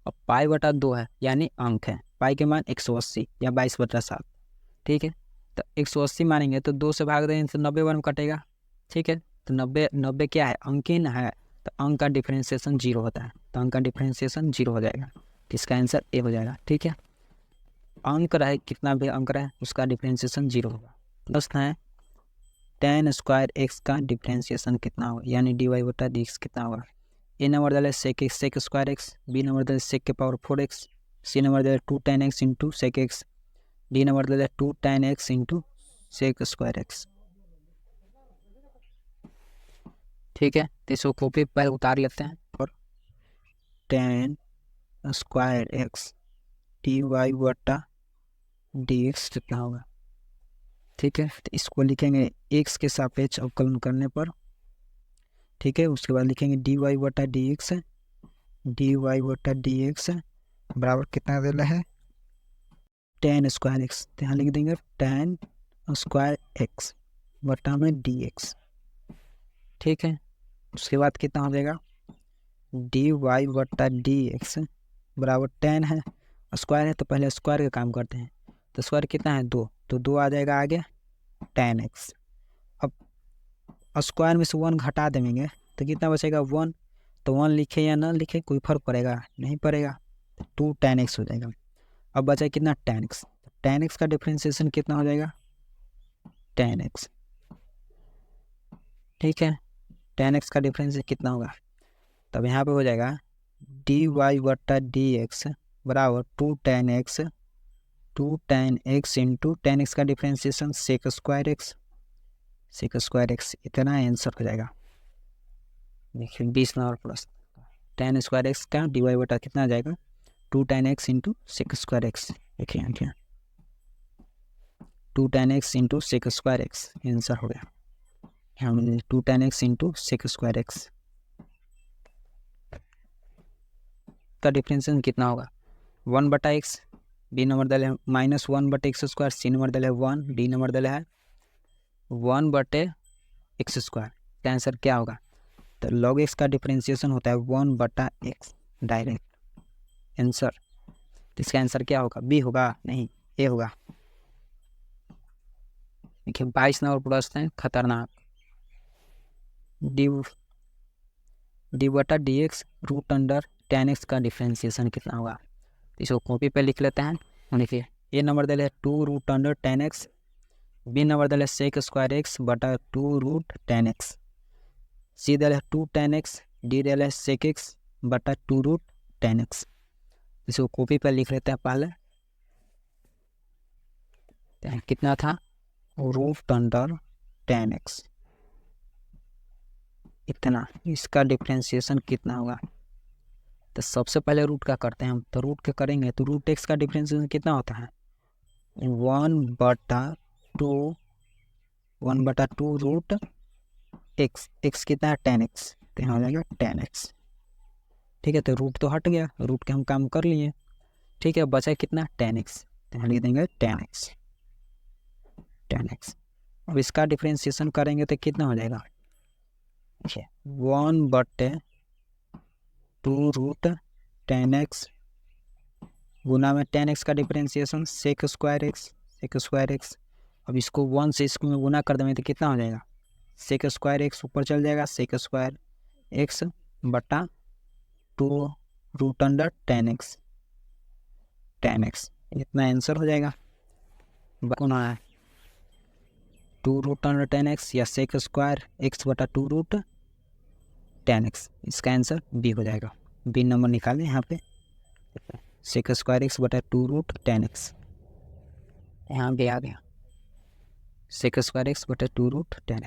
अब π/2 है यानी अंक है, पाई के मान 180 या 22/7। ठीक है, तो 180 मानेंगे तो 2 से भाग देंगे तो 90 बार में कटेगा। ठीक है, तो 90 क्या है अंकीन है, तो अंक का डिफ्रेंशिएशन 0 होता है, तो अंक का डिफ्रेंशिएशन 0 हो जाएगा, तो इसका आंसर ए हो जाएगा। ठीक है, अंक रहे कितना भी अंक रहे उसका डिफ्रेंशिएशन 0 होगा। प्रश्न है tan² x का डिफ्रेंशिएशन कितना होगा, यानी dy बटा dx कितना होगा। ए नंबर डाले sec² x, बी नंबर डाले sec⁴x, सी नंबर दे 2 tan x into sec X, D number दे 2 tan x into sec² x। ठीक है, तो इसको कॉपी पर उतार लेते हैं, और tan² x dy बटा dx कितना होगा। ठीक है, तो इसको लिखेंगे x के सापेक्ष अवकलन करने पर। ठीक है, उसके बाद लिखेंगे dy बटा dx बराबर कितना दे रहा है tan² x, तो यहाँ लिख देंगे tan² x। बटा में dx। ठीक है, उसके बाद कितना हो जाएगा dy बटा dx बराबर tan है, स्क्वायर है तो पहले स्क्वायर का काम करते हैं। तो स्क्वायर कितना है 2, तो 2 आ जाएगा आगे tan x। अब स्क्वायर में से 1 घटा देंगे तो कितना बचेगा 1। तो 1 लिखे या ना लिखे कोई फर्क पड़ेगा नहीं पड़ेगा, 2 tan x हो जाएगा। अब बचा कितना tan x, tan x का डिफ्रेंशिएशन कितना हो जाएगा tan x। ठीक है, tan x का डिफरेंस कितना होगा, तब यहाँ पे हो जाएगा dy बटा dx बराबर 2 tan x into tan x का डिफ्रेंशिएशन सेक स्क्वायर x, इतना आंसर हो जाएगा। देखिए 20 number plus tan square x का dy बटा कितना आ जाएगा 2 tan x into sec square x। देखिए 2 tan x into sec square x answer हो गया। 2 tan x into sec square x का डिफरेंशिएशन कितना होगा 1 बटा x, बी नंबर दल है -1 बटे एक्स स्क्वायर, सी नंबर दल है 1, डी नंबर दल है 1 बटे एक्स स्क्वायर। का आंसर क्या होगा, तो log x का डिफरेंशिएशन होता है 1 बटा x डायरेक्ट आंसर। तो इसका आंसर क्या होगा बी होगा नहीं ए होगा। देखिए 22 नंबर प्रश्न है खतरनाक, डी बटा D x root under tan x का डिफ्रेंशिएशन कितना होगा। इसको कॉपी पे लिख लेते हैं। देखिए ए नंबर दल है 2 root under tan x, B number दल है सेक स्क्वायर x बटा 2 रूट tan x, सी दल है 2 tan x, डी दल है सेक x बटा 2 रूट tan x। इसको कॉपी पे लिख लेते हैं पहले। कितना था रूट अंडर tan x इतना, इसका डिफ्रेंशिएशन कितना होगा। तो सबसे पहले रूट का करते हैं हम, तो रूट के करेंगे तो रूट एक्स का डिफ्रेंशिएशन कितना होता है 1 बटा 2 रूट एक्स कितना है tan x, तो यहाँ हो जाएगा tan x। ठीक है, तो रूट तो हट गया, रूट के हम काम कर लिए। ठीक है, बचा कितना tan x, तो यहाँ लिख देंगे tan x। अब इसका डिफ्रेंशिएशन करेंगे तो कितना हो जाएगा 1 बटे 2 रूट tan x गुना में tan x का डिफरेंशिएशन सेक स्क्वायर x। अब इसको 1 से इसको में गुना कर देंगे तो कितना हो जाएगा सेक स्क्वायर x ऊपर चल जाएगा सेक स्क्वायर x बटा 2 रूट अंडर tan x इतना आंसर हो जाएगा। गुना है 2 रूट अंडर tan x या सेक स्क्वायर x बटा 2 रूट tan x, इसका आंसर बी हो जाएगा। बी नंबर निकालें यहाँ पे सेक स्क्वायर x बटा 2 रूट tan x, यहाँ भी आ गया सेक स्क्वायर x बटा 2 रूट tan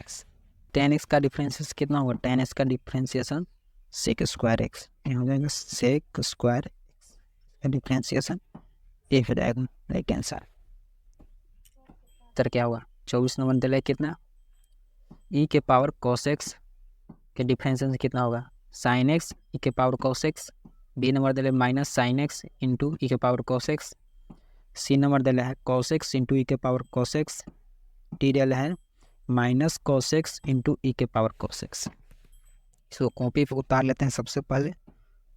x का डिफरेंशिएशन कितना होगा tan x का डिफरेंशिएशन सेक स्क्वायर x, यहाँ हो जाएगा सेक स्क्वायर x का डिफरेंशिएशन ए हो जाएगा राइट आंसर। क्या होगा 24 नंबर दिला कितना e के पावर cos x के डिफरेंशिएशन कितना होगा साइन एक्स ई के power cos x, B number दिले माइनस साइन एक्स इंटू ई के power cos x, C number दिला है cos x इंटू ई के पावर cos x, डी दिला है माइनस cos x इंटू ई के पावर cos x। इसको कॉपी पे उतार लेते हैं सबसे पहले,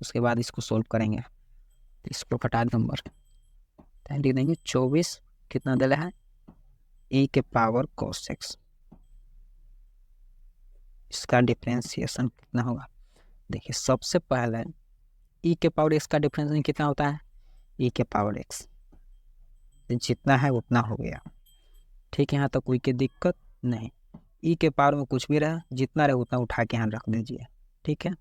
उसके बाद इसको सोल्व करेंगे। तो इसको घटा नंबर लिख देंगे 24 कितना दिला है ई के पावर cos x, इसका डिफरेंशिएशन कितना होगा। देखिए सबसे पहले ई के पावर एक्स का डिफरेंशिएशन कितना होता है ई के पावर एक्स, जितना है उतना हो गया। ठीक है, यहाँ तक कोई की दिक्कत नहीं, ई के पावर में कुछ भी रहा जितना रहे उतना उठा के यहाँ रख दीजिए। ठीक है,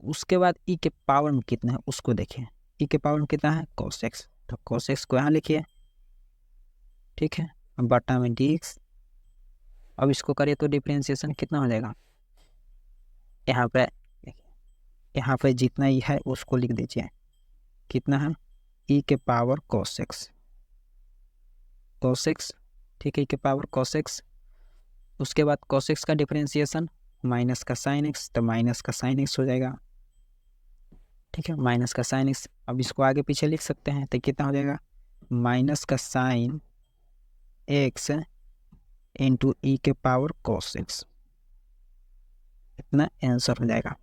उसके बाद ई के पावर में कितना है उसको देखिए, ई के पावर में कितना है cos x, तो cos x को यहाँ लिखिए। ठीक है, बटा में dx। अब इसको करिए तो डिफरेंशिएशन कितना हो जाएगा, यहाँ पे जितना ही है उसको लिख दीजिए कितना है ई के पावर cos x। ठीक है, ई के पावर cos x, उसके बाद cos x का डिफरेंशिएशन माइनस का साइन x, तो माइनस का साइन x हो जाएगा। ठीक है, माइनस का साइन x, अब इसको आगे पीछे लिख सकते हैं तो कितना हो जाएगा माइनस का साइन x इंटू ई के पावर cos x, इतना आंसर हो जाएगा।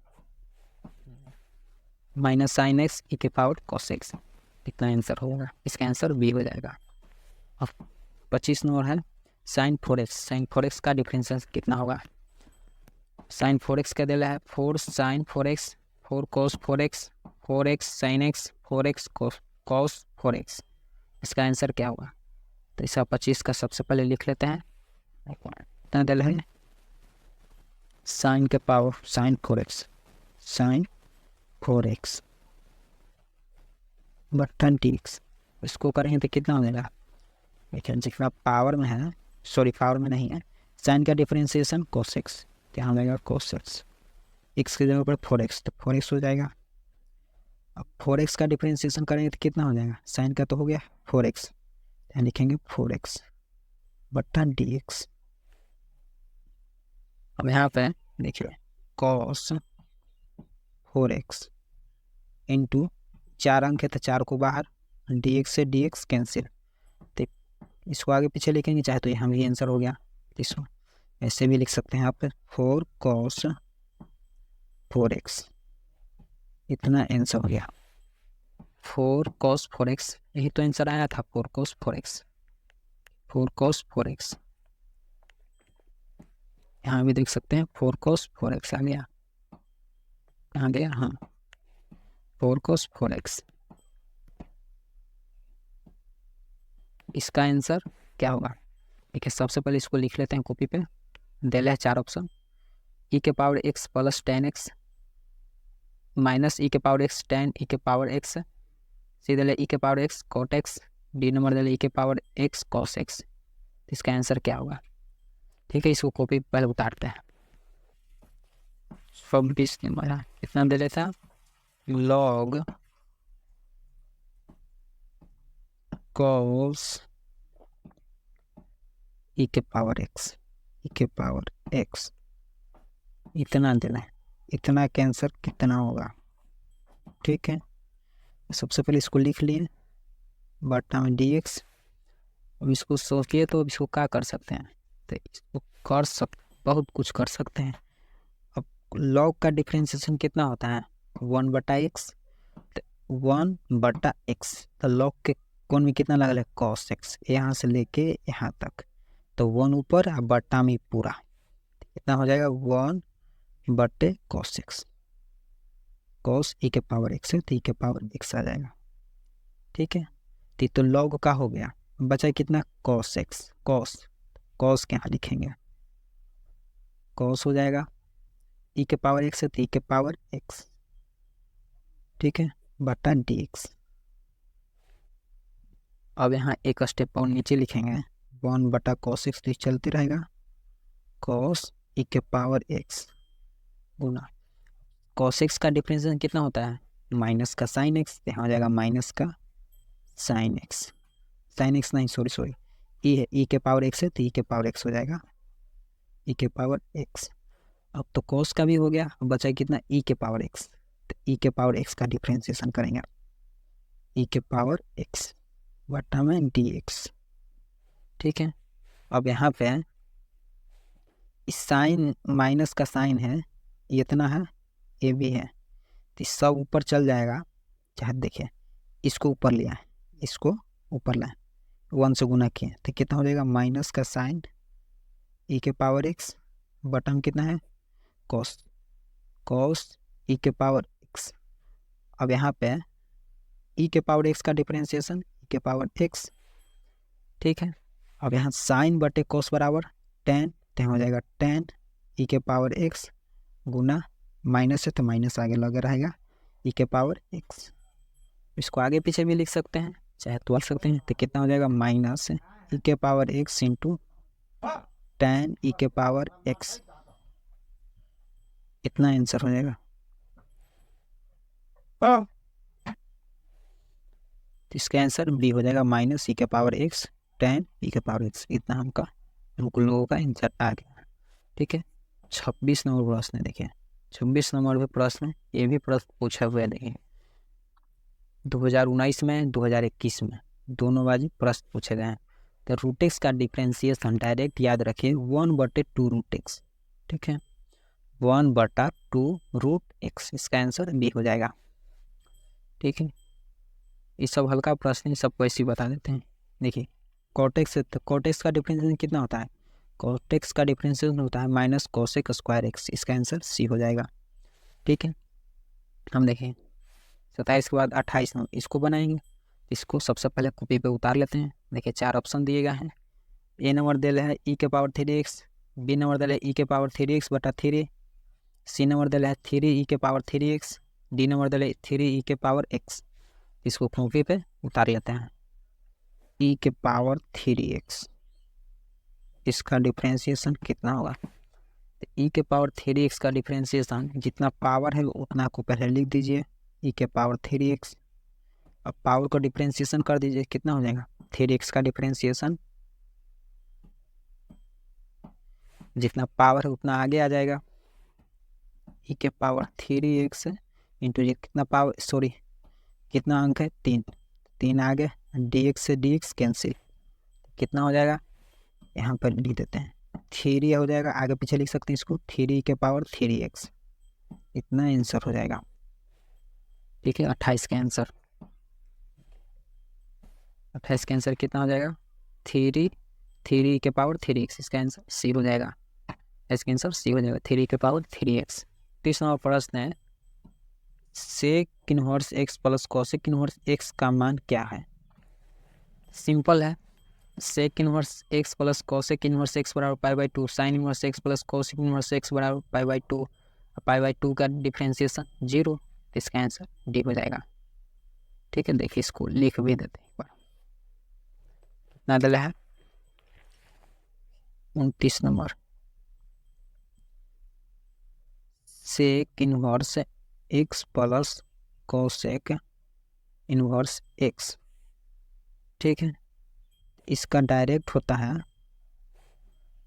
माइनस साइन एक्स ई के पावर cos x, इतना आंसर होगा। इसका आंसर बी हो जाएगा। अब 25 नंबर है साइन 4x। साइन 4x का डिफरेंशियल कितना होगा? साइन 4x का दिला है 4 sine 4x, 4 cos 4x, 4x sine x, 4x cos 4x। इसका आंसर क्या होगा? तो इसका 25 का सबसे पहले लिख लेते हैं। कितना दिला है? साइन के power sine 4x, sine 4x बटन dx, इसको करेंगे तो कितना हो जाएगा? देखिए जितना पावर में है, सॉरी पावर में नहीं है, साइन का डिफरेंशिएशन cos x, यहाँ हो जाएगा cos x, x की जगह पर 4x, तो 4x हो जाएगा। अब 4x का डिफरेंशिएशन करेंगे तो कितना हो जाएगा? साइन का तो हो गया 4x, यहाँ लिखेंगे 4x बटन dx। अब यहाँ पे देखिए cos 4x इंटू 4 अंक है तो 4 को बाहर, dx से dx कैंसिल, तो इसको आगे पीछे लिखेंगे चाहे तो यहाँ भी आंसर हो गया। इसको ऐसे भी लिख सकते हैं आप 4 cos 4x, इतना आंसर हो गया। 4 cos 4x, यही तो आंसर आया था 4 cos 4x, 4 cos 4x। यहाँ भी देख सकते हैं 4 cos 4x आ गया, कहाँ गया? हाँ 4 cos 4x। इसका आंसर क्या होगा? ठीक है, सबसे पहले इसको लिख लेते हैं कॉपी पे। दिले है 4 ऑप्शन, ई के power x plus ten X, minus E के पावर x टेन ई के पावर x, सी दिले ई के power x cot x, D number दिले ई के पावर x cos x। इसका आंसर क्या होगा? ठीक है, इसको कॉपी पहले उतारते हैं। 26 नंबर कितना दे लेता? लॉग cos ई के पावर x, ई के पावर x, इतना देना है। इतना का आंसर कितना होगा? ठीक है, सबसे पहले इसको लिख लिए बटा में dx। अब इसको सोचिए तो अब इसको क्या कर सकते हैं? तो इसको बहुत कुछ कर सकते हैं। अब लॉग का डिफरेंशिएशन कितना होता है? 1 बटा x, 1 बटा x, तो लॉग के कोण में कितना लगा है? cos x, यहाँ से लेके यहाँ तक, तो 1 ऊपर और बटा में पूरा, कितना हो जाएगा? 1 बटे cos x, cos ई के पावर x है तो ई के पावर x आ जाएगा। ठीक है, तो लॉग का हो गया, बचा कितना? cos x, cos के यहाँ लिखेंगे cos हो जाएगा, ई के पावर x है तो ई के पावर x, ठीक है, बटा dx। अब यहाँ एक स्टेप और नीचे लिखेंगे 1 बटा cos x, तो चलते रहेगा cos ई के पावर x गुना cos x का डिफरेंशिएशन कितना होता है? माइनस का साइन x, यहाँ हो जाएगा माइनस का साइन x, साइन x नहीं सॉरी ई है, ई के पावर x है तो ई के पावर x हो जाएगा, ई के पावर x। अब तो cos का भी हो गया, अब बचा कितना? ई के पावर x, तो ई के पावर x का डिफरेंशिएशन करेंगे, ई के पावर x बटा में dx। ठीक है, अब यहाँ पे इस साइन माइनस का साइन है, ये इतना है, ये भी है, तो सब ऊपर चल जाएगा। चाहे देखिए इसको ऊपर लिया है, इसको ऊपर लाए, 1 से गुना किए तो कितना हो जाएगा? माइनस का साइन ई के पावर x बटा में कितना है? cos ई के पावर x। अब यहाँ पे ई के पावर x का डिफरेंशिएशन ई के पावर x। ठीक है, अब यहाँ साइन बटे cos बराबर tan, तो हो जाएगा tan ई के पावर x गुना माइनस है तो माइनस आगे लगा रहेगा ई के पावर x। इसको आगे पीछे भी लिख सकते हैं, चाहे तो लिख सकते हैं, तो कितना हो जाएगा? माइनस ई के पावर x इंटू tan ई के पावर x, इतना आंसर हो जाएगा। तो इसका आंसर बी हो जाएगा, माइनस ई के पावर x tan ई के पावर x, इतना हमका लोगों का आंसर आ गया। ठीक है, 26 नंबर प्रश्न है। देखिए 26 नंबर पे प्रश्न, ये भी प्रश्न पूछा हुआ है। देखिए 2019 में 2021 में दोनों बाजी प्रश्न पूछे गए हैं। तो रूट एक्स का डिफ्रेंसिएशन डायरेक्ट याद रखिए 1/2 रूट एक्स, ठीक है, 1/2 रूट एक्स, इसका आंसर बी हो जाएगा। ठीक है, ये सब हल्का प्रश्न है, सबको ऐसे ही बता देते हैं। देखिए कॉटेक्स, तो कॉटेक्स का डिफरेंशिएशन कितना होता है, कॉटेक्स का डिफरेंशिएशन होता है माइनस कोसेक स्क्वायर एक्स, इसका आंसर सी हो जाएगा। ठीक है, हम देखें 27 के बाद 28 नंबर इसको बनाएंगे। इसको सबसे पहले कॉपी पे उतार लेते हैं। देखिए 4 ऑप्शन दिए गए हैं। ए नंबर दे रहा है ई के पावर 3x, बी नंबर दे रहा है ई के पावर 3x/3, सी नंबर दे रहा है 3 ई के पावर 3x, डी नंबर दे रहा है 3 ई के पावर x। इसको कॉपी पे उतार लेते हैं। ई के पावर 3x, इसका डिफ्रेंसिएशन कितना होगा, तो ई के पावर 3x का डिफ्रेंसिएशन जितना पावर है उतना को पहले लिख दीजिए, ई के पावर 3x। अब पावर को डिफ्रेंसिएशन कर दीजिए, कितना हो जाएगा, 3x का डिफ्रेंसिएशन जितना पावर है उतना आगे आ जाएगा, ई के पावर 3x इंटू ये कितना पावर, सॉरी कितना अंक है 3 आगे, dx से dx कैंसिल, कितना हो जाएगा, यहाँ पर लिख देते हैं 3 हो जाएगा, आगे पीछे लिख सकते हैं इसको 3 के पावर 3x, इतना आंसर हो जाएगा। ठीक है, 28 का आंसर, 28 का आंसर कितना हो जाएगा, 3 के पावर 3x, इसका आंसर सी हो जाएगा। इसका आंसर सी हो जाएगा, 3 के पावर 3x। 30 नंबर प्रश्न है, sec inverse x plus cosec inverse X का मान क्या है। सिंपल है, sec inverse x plus cosec inverse X बराबर π/2, sine inverse x plus cosec inverse X बराबर π/2, π/2 का डिफ्रेंसिएशन 0, इसका आंसर डी हो जाएगा। ठीक है, देखिए इसको लिख भी देते हैं एक बार, कितना डला है 29 number, sec inverse x plus cosec inverse x. ठीक है, इसका डायरेक्ट होता है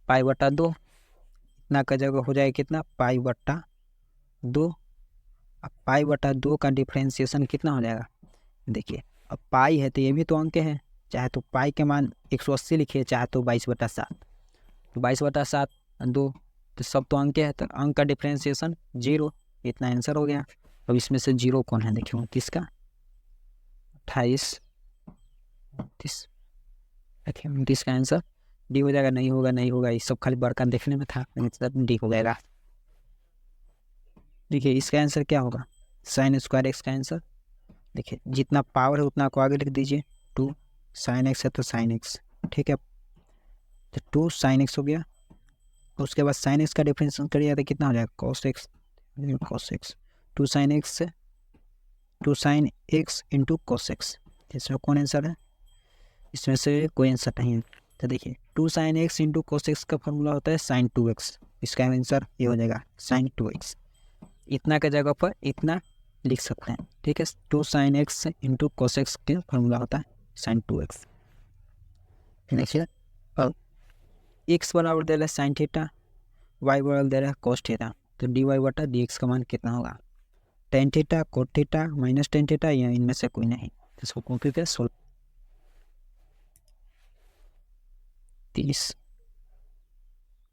π/2, इतना का जगह हो जाएगा कितना π/2। अब π/2 का डिफ्रेंसिएशन कितना हो जाएगा, देखिए अब पाई है तो ये भी तो अंक है, चाहे तो पाई के मान 180 लिखिए, चाहे तो 22/7, तो 22/7 2, तो सब तो अंक है, तो अंक का डिफ्रेंसिएशन 0, इतना आंसर हो गया। अब इसमें से 0 कौन है, देखिए 29 का, 28 29, देखिए 29 का आंसर डी हो जाएगा। नहीं होगा, नहीं होगा, ये सब खाली बड़का देखने में था, डी हो जाएगा। देखिए इसका आंसर क्या होगा, साइन स्क्वायर एक्स का आंसर, देखिए जितना पावर है उतना को आगे लिख दीजिए, 2 साइन एक्स है तो साइन एक्स। ठीक है, तो 2 साइन एक्स हो गया, उसके बाद साइन एक्स का डिफरेंशिएशन करिए तो कितना हो जाएगा कॉस एक्स, 2 साइन एक्स से 2 sine x into cos x. इसमें कौन आंसर है, इसमें से कोई आंसर नहीं है। तो देखिए 2 sine x into cos x का फॉर्मूला होता है साइन 2x, इसका आंसर ये हो जाएगा साइन 2x। इतना के जगह पर इतना लिख सकते हैं। ठीक है, 2 sine x into cos x के फॉर्मूला होता है साइन 2x। देखिए अब एक्स बराबर दे रहा है साइन थीटा, वाई बराबर दे रहा है कॉस थीटा, तो dy/dx का मान कितना होगा, tan theta, cot theta, minus tan theta, या इनमें से कोई नहीं। तो इसको कॉपी पे 30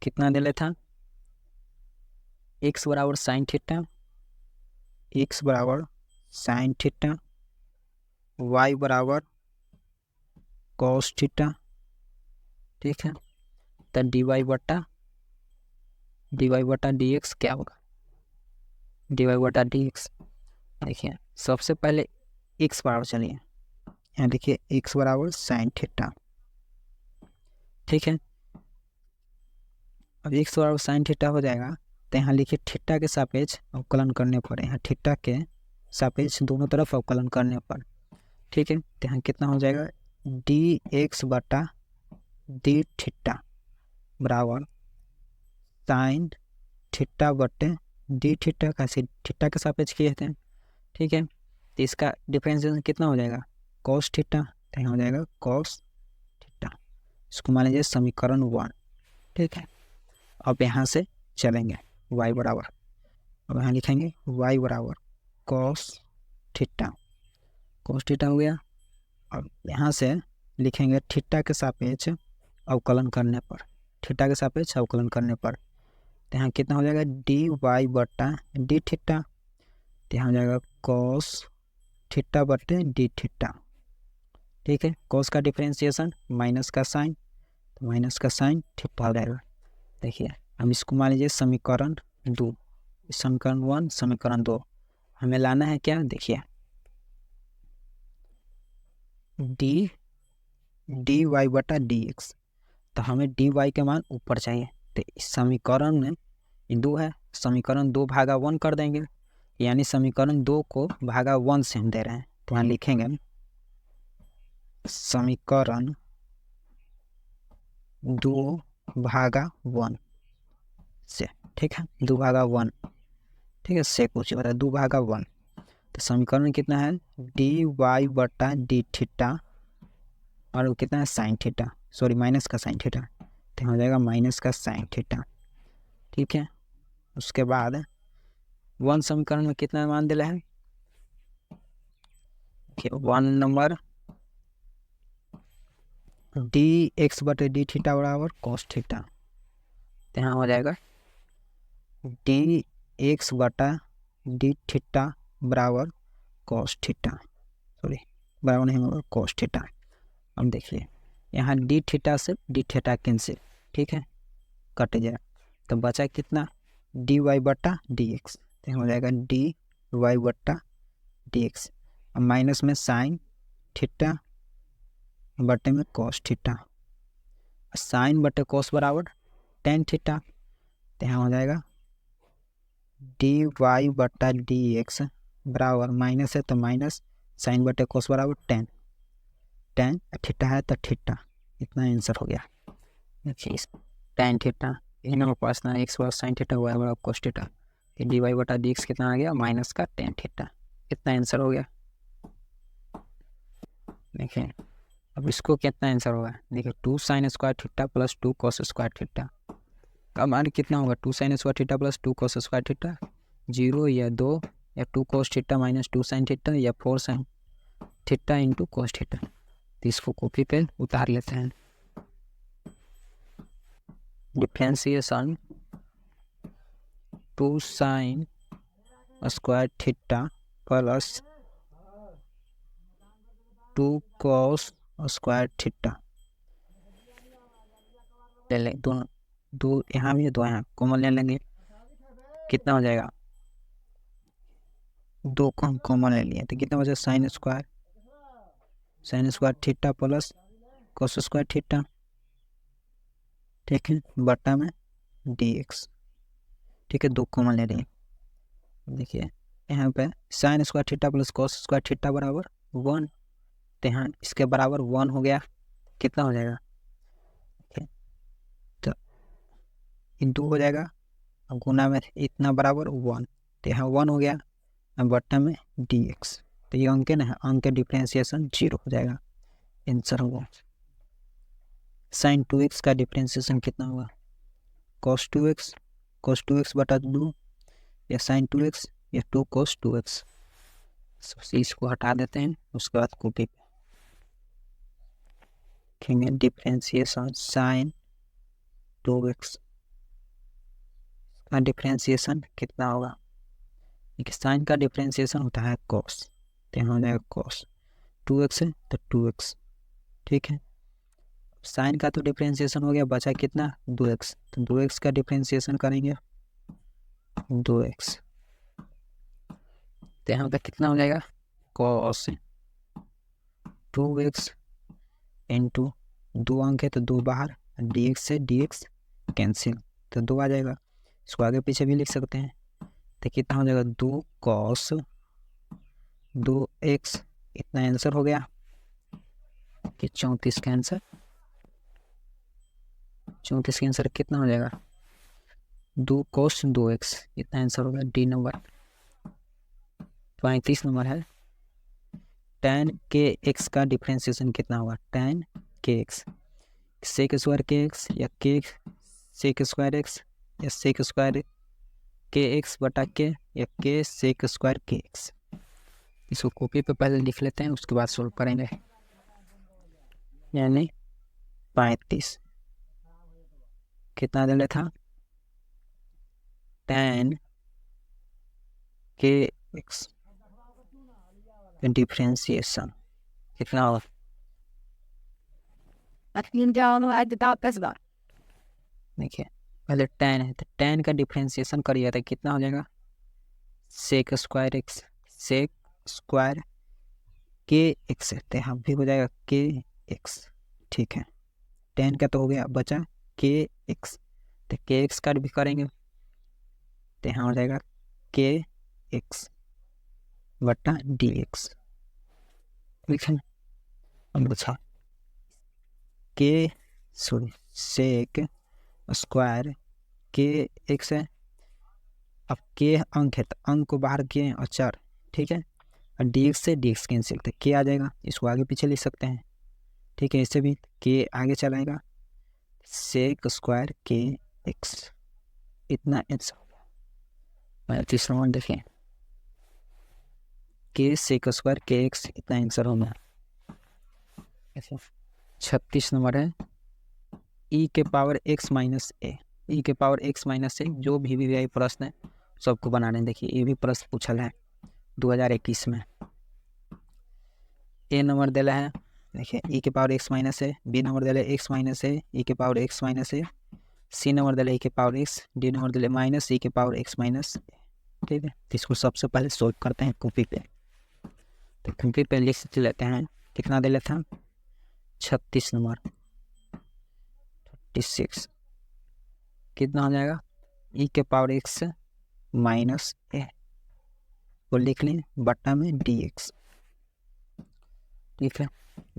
कितना दे रहा था, एक्स बराबर साइन थीटा, एक्स बराबर साइन थीटा, वाई बराबर कॉस थीटा। ठीक है, तो dy/dx क्या होगा, dy/dx देखिए सबसे पहले x बराबर, चलिए यहाँ देखिए x बराबर साइन थीटा। ठीक है, अब x बराबर साइन थीटा हो जाएगा, तो यहाँ लिखिए थीटा के सापेक्ष अवकलन करने पर, यहाँ थीटा के सापेक्ष दोनों तरफ अवकलन करने पर। ठीक है, तो यहाँ कितना हो जाएगा dx/d थीटा बराबर साइन थीटा बटे डी थीटा का, थीटा के सापेक्ष किए थे। ठीक है, तो इसका डिफरेंशिएशन कितना हो जाएगा कॉस थीटा, तो यहाँ हो जाएगा कॉस थीटा। इसको मान लीजिए समीकरण 1। ठीक है, अब यहाँ से चलेंगे y बराबर, अब यहाँ लिखेंगे y बराबर कॉस थीटा, कॉस थीटा हो गया। अब यहाँ से लिखेंगे थीटा के सापेक्ष अवकलन करने पर, थीटा के सापेक्ष अवकलन करने पर, तो यहाँ कितना हो जाएगा डी वाई बटा डी थीटा, तो यहाँ हो जाएगा कॉस थीटा बटे डी थीटा। ठीक है, कॉस का डिफरेंशिएशन माइनस का साइन, तो माइनस का साइन थीटा हो जाएगा। देखिए हम इसको मान लीजिए समीकरण 2, समीकरण 1 समीकरण 2 हमें लाना है क्या, देखिए डी वाई बटा डी एक्स, तो हमें डी वाई के मान ऊपर चाहिए, तो इस समीकरण में 2 है, समीकरण 2 भागा 1 कर देंगे, यानी समीकरण 2 को भागा 1 से हम दे रहे हैं, तो यहाँ लिखेंगे समीकरण 2 भागा 1 से। ठीक है, 2 भागा 1, ठीक है, से कुछ बता 2 भागा 1, तो समीकरण कितना है डी वाई बटा डी थीटा, और वो कितना है साइन थीटा, सॉरी माइनस का साइन थीटा, तो हो जाएगा माइनस का साइन थीटा। ठीक है, उसके बाद 1 समीकरण में कितना मान दिला है, 1 नंबर डी एक्स बटे डी थीटा बराबर कॉस थीटा, तो यहाँ हो जाएगा डी एक्स बटा डी थीटा बराबर कॉस थीटा, सॉरी बराबर नहीं होगा कॉस थीटा। अब देखिए यहाँ डी थीटा से डी थीटा कैंसिल, ठीक है, कट जाए, तो बचा कितना डी वाई बटा डी एक्स, तो हो जाएगा डी वाई बटा डी एक्स, अब माइनस में साइन थीटा बटे में कॉस थीटा, साइन बटे कॉस बराबर टेन थीटा, तो यहाँ हो जाएगा डी वाई बटा डी एक्स बराबर माइनस है तो माइनस साइन बटे कॉस बराबर टेन थीटा है तो थीटा, इतना आंसर हो गया। देखिए टेन थीटा इन पास ना एक्स बराबर साइन थीटा वाई बराबर कॉस थीटा, डी वाई बटा डी एक्स कितना आ गया माइनस का टेन थीटा, इतना आंसर हो गया। देखिए अब इसको कितना आंसर होगा, देखिए 2 sine square theta plus 2 cos square theta का मान कितना होगा, 2 sine square theta plus 2 cos square theta, 0 या 2 या 2 cos theta minus 2 sine theta या 4 sine theta into cos theta. तो इसको कॉपी पे उतार लेते हैं, differentiation 2 sine square theta plus 2 cos square theta ले लें, दोनों दो यहाँ भी 2 यहाँ कॉमन ले लेंगे, कितना हो जाएगा 2 को हम कॉमन ले लिए तो कितना हो जाएगा sine square theta plus cos square theta, ठीक है, बटा में डी एक्स, ठीक है, 2 कॉमन ले लिए। देखिए यहाँ पे sine square theta plus cos square theta बराबर 1, तो यहाँ इसके बराबर 1 हो गया, कितना हो जाएगा तो 2 हो जाएगा, अब गुना में इतना बराबर 1, तो यहाँ 1 हो गया, अब बट्टा में डी एक्स, तो ये अंक ना है, अंक डिफ्रेंशिएशन 0 हो जाएगा, आंसर होगा। साइन 2x का डिफ्रेंशिएशन कितना होगा cos 2x बटा 2 या साइन 2x या 2 cos 2x, इसको हटा देते हैं, उसके बाद कॉपी पे लिखेंगे डिफ्रेंशिएशन साइन 2x का डिफ्रेंशिएशन कितना होगा, देखिए साइन का डिफ्रेंशिएशन होता है cos, तो यहाँ हो जाएगा cos 2x है तो 2x, ठीक है, साइन का तो डिफ्रेंशिएशन हो गया, बचा कितना 2x, तो 2x का डिफ्रेंशिएशन करेंगे 2x, तो यहाँ पे कितना हो जाएगा cos 2x इंटू 2 अंक है तो 2 बाहर, dx से dx कैंसिल, तो 2 आ जाएगा, इसको आगे पीछे भी लिख सकते हैं, तो कितना हो जाएगा 2 cos 2x, इतना आंसर हो गया कि 34 का आंसर, 34 का आंसर कितना हो जाएगा 2 cos 2x, इतना आंसर होगा डी नंबर। 35 नंबर है tan के x का डिफ्रेंशिएशन कितना होगा, tan के x सेक स्क्वायर के x या के सेक स्क्वायर x या सेक स्क्वायर के x बटा के या के सेक स्क्वायर के x, इसको कॉपी पे पहले लिख लेते हैं, उसके बाद सोल्व करेंगे, यानी 35 कितना दे था, tan के एक्स डिफ्रेंसिएशन कितना होगा, देखिए पहले tan है तो tan का डिफ्रेंसिएशन करिए तो कितना हो जाएगा, sec square x, sec square के एक्स तो यहाँ भी हो जाएगा के एक्स। ठीक है, tan का तो हो गया, बचा के एक्स, तो के एक्स का भी करेंगे तो यहाँ हो जाएगा के एक्स बटा डी एक्स। ठीक है, अब बचा के सॉरी सेक स्क्वायर के एक्स है, अब के अंक है तो अंक को बाहर किए और चार। ठीक है, और डी एक्स से डी एक्स कैंसिल तो के आ जाएगा, इसको आगे पीछे लिख सकते हैं। ठीक है, इससे भी के आगे चलाएगा, सेक स्क्वायर के एक्स, इतना आंसर हो गया। तीसरा वन देखिए, के सेक स्क्वायर के एक्स, इतना आंसर हो गया। 36 नंबर है, ई के पावर एक्स माइनस ए, ई के पावर एक्स माइनस ए जो भी प्रश्न है सबको बनाने। देखिए ये भी प्रश्न पूछल है 2021 में। ए नंबर दिला है, देखिए ई के पावर एक्स माइनस ए, बी नंबर दिला एक्स माइनस ए ई के पावर एक्स माइनस ए, सी नंबर दिला ई के पावर एक्स, डी नंबर दिला माइनस ई के पावर एक्स माइनस ए। ठीक है, तो इसको सबसे पहले सोल्व करते हैं कॉपी पे, तो कॉपी पे लिख लेते हैं। कितना दिला था, 36 नंबर 36, कितना हो जाएगा, ई के पावर एक्स माइनस ए को लिख लें बट्टा में डी एक्स। ठीक है,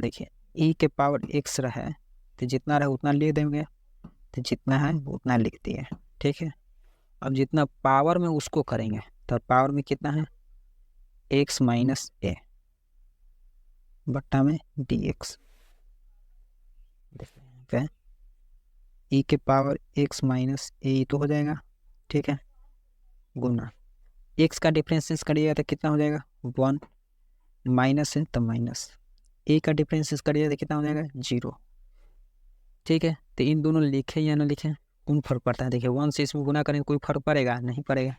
देखिए ई के पावर एक्स रहा है तो जितना रहे उतना ले देंगे, तो जितना है उतना लिख दिए। ठीक है, अब जितना पावर में उसको करेंगे तो पावर में कितना है, एक्स माइनस ए बट्टा में डी एक्स। देखिए ई के पावर एक्स माइनस ए तो हो जाएगा। ठीक है, गुना एक्स का डिफरेंस करिएगा तो कितना हो जाएगा 1, माइनस है तो माइनस, ए का डिफरेंस करिएगा तो कितना हो जाएगा 0। ठीक है, तो इन दोनों लिखे या ना लिखे कौन फर्क पड़ता है, देखिए 1 से इसमें गुना करेंगे कोई फर्क पड़ेगा नहीं पड़ेगा,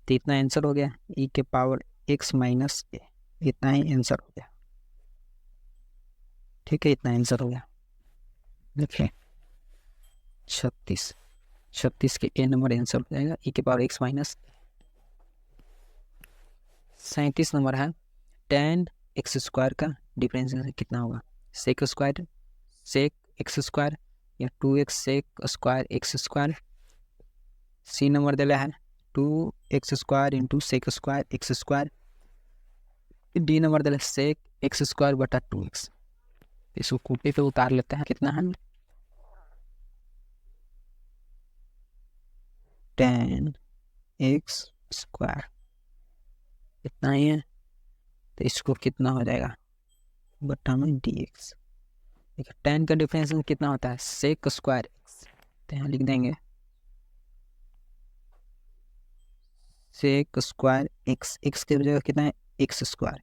तो इतना आंसर हो गया ई के पावर एक्स माइनस ए, इतना ही आंसर हो गया। ठीक है, इतना आंसर हो गया। देखिए 36 के ए नंबर आंसर हो जाएगा ई के पावर एक्स माइनस। 37 नंबर है, tan एक्स स्क्वायर का डिफरेंशियल कितना होगा, sec square sec x square या 2x sec square x square. C number दिला है 2x square into sec square x square. D number दिला सेक एक्स स्क्वायर बटा 2x। इसको कॉपी पे उतार लेते हैं, कितना है tan एक्स स्क्वायर, इतना ही है, तो इसको कितना हो जाएगा बटा में डी एक्स। देखिए tan का डिफरेंस कितना होता है, सेक स्क्वायर एक्स, तो यहाँ लिख देंगे सेक स्क्वायर एक्स, एक्स की जगह कितना है एक्स स्क्वायर,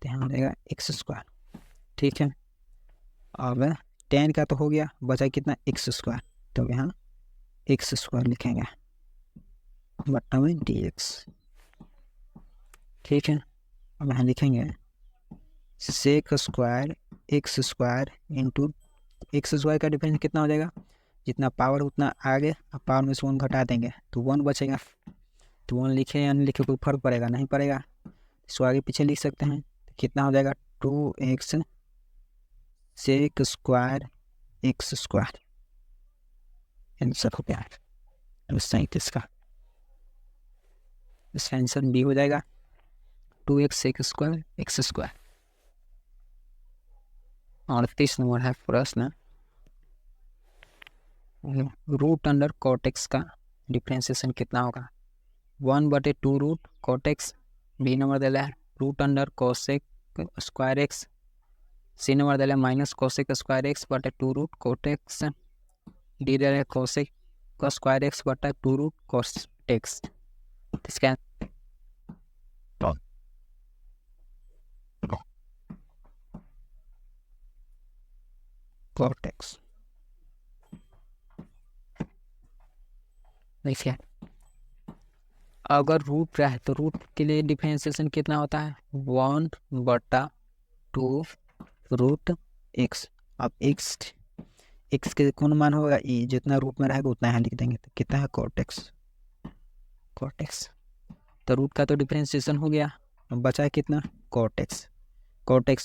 तो यहाँ हो जाएगा एक्स स्क्वायर। ठीक है, अब tan का तो हो गया, बचा कितना एक्स स्क्वायर, तो यहाँ एक्स स्क्वायर लिखेंगे बट्टा में डी एक्स। ठीक है, अब यहाँ लिखेंगे sec square x square into x square का डिफरेंस कितना हो जाएगा, जितना पावर उतना आगे, अब पावर में से 1 घटा देंगे तो 1 बचेगा, तो 1 लिखे या नहीं लिखे कोई फर्क पड़ेगा नहीं पड़ेगा, इसको आगे पीछे लिख सकते हैं। तो कितना हो जाएगा 2x sec square x square, answer हो गया 37 का। इसका आंसर बी हो जाएगा 2x sec square x square. 38 number है प्रश्न, रूट अंडर कॉटेक्स का डिफ्रेंसिएशन कितना होगा, 1/2 रूट कॉटेक्स। बी नंबर दिला है root under cosec square x, C number दिला है माइनस कोसेक स्क्वायर एक्स बटे 2 रूट कोटेक्स, डी दिला है कोसेक स्क्वायर एक्स बटा 2 रूट कोटेक्स। इसका कॉटेक्स देखिए अगर रूट रहे तो रूट के लिए डिफरेंशिएशन कितना होता है 1/2 रूट एक्स। अब एक्स के कौन मान होगा ई, जितना रूट में रहेगा उतना यहाँ लिख देंगे, तो कितना है कॉट एक्स। तो रूट का तो डिफरेंशिएशन हो गया, अब बचा है कितना कॉट एक्स।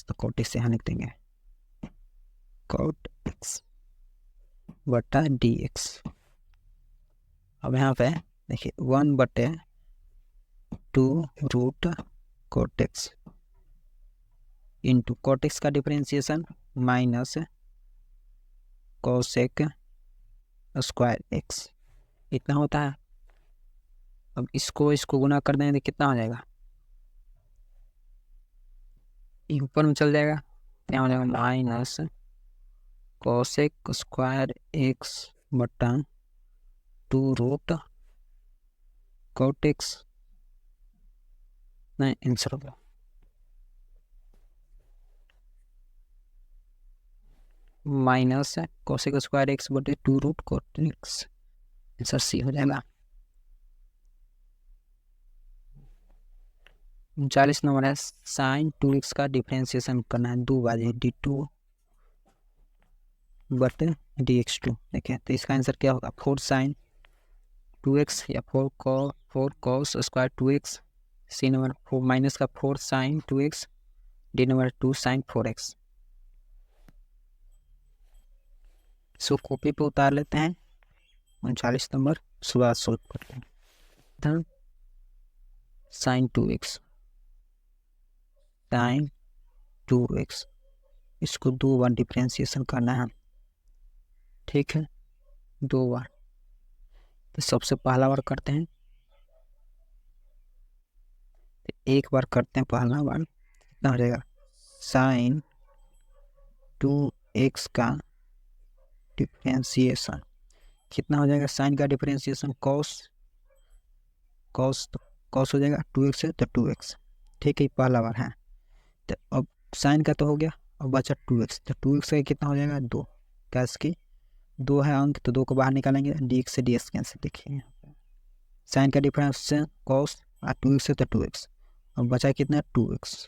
तो कॉट एक्स यहाँ लिख देंगे कॉट एक्स बटा डी एक्स। अब यहाँ पे देखिए 1/2 root cot X into cot X का differentiation minus cosec square X इतना होता है। अब इसको गुना कर देंगे तो कितना हो जाएगा, ऊपर में चल जाएगा, क्या हो जाएगा माइनस कोसेक स्क्वायर एक्स बटा 2 रूट कॉट एक्स। नहीं आंसर होगा माइनस कोसेक स्क्वायर एक्स बटे 2 root cot x, answer C हो जाएगा। 39 नंबर है साइन 2x का डिफरेंशिएशन करना है 2 बार d2 बटे dx2। देखिए तो इसका आंसर क्या होगा 4 साइन 2x या 4 cos square 2x, C number 4 minus का 4 sign 2x, D number 2 sign 4x। इसको कॉपी पे उतार लेते हैं, 39 नंबर सुबह सोल्व करते हैं। साइन 2x साइन 2x इसको 2 बार डिफरेंशिएशन करना है, ठीक है 2 बार। तो सबसे पहला बार करते हैं, तो एक बार करते हैं पहला बार, कितना हो जाएगा साइन 2x का डिफरेंशिएशन कितना हो जाएगा, साइन का डिफरेंशिएशन कॉस हो जाएगा 2x है तो 2x, ठीक है पहला बार है। तो अब साइन का तो हो गया, अब बचा 2x, तो 2x का कितना हो जाएगा 2, क्या इसकी 2 है अंक तो 2 को बाहर निकालेंगे, dx से ds कैंसिल। देखिए साइन का डिफरेंस कॉस और 2x है तो 2x, अब बचा कितना 2x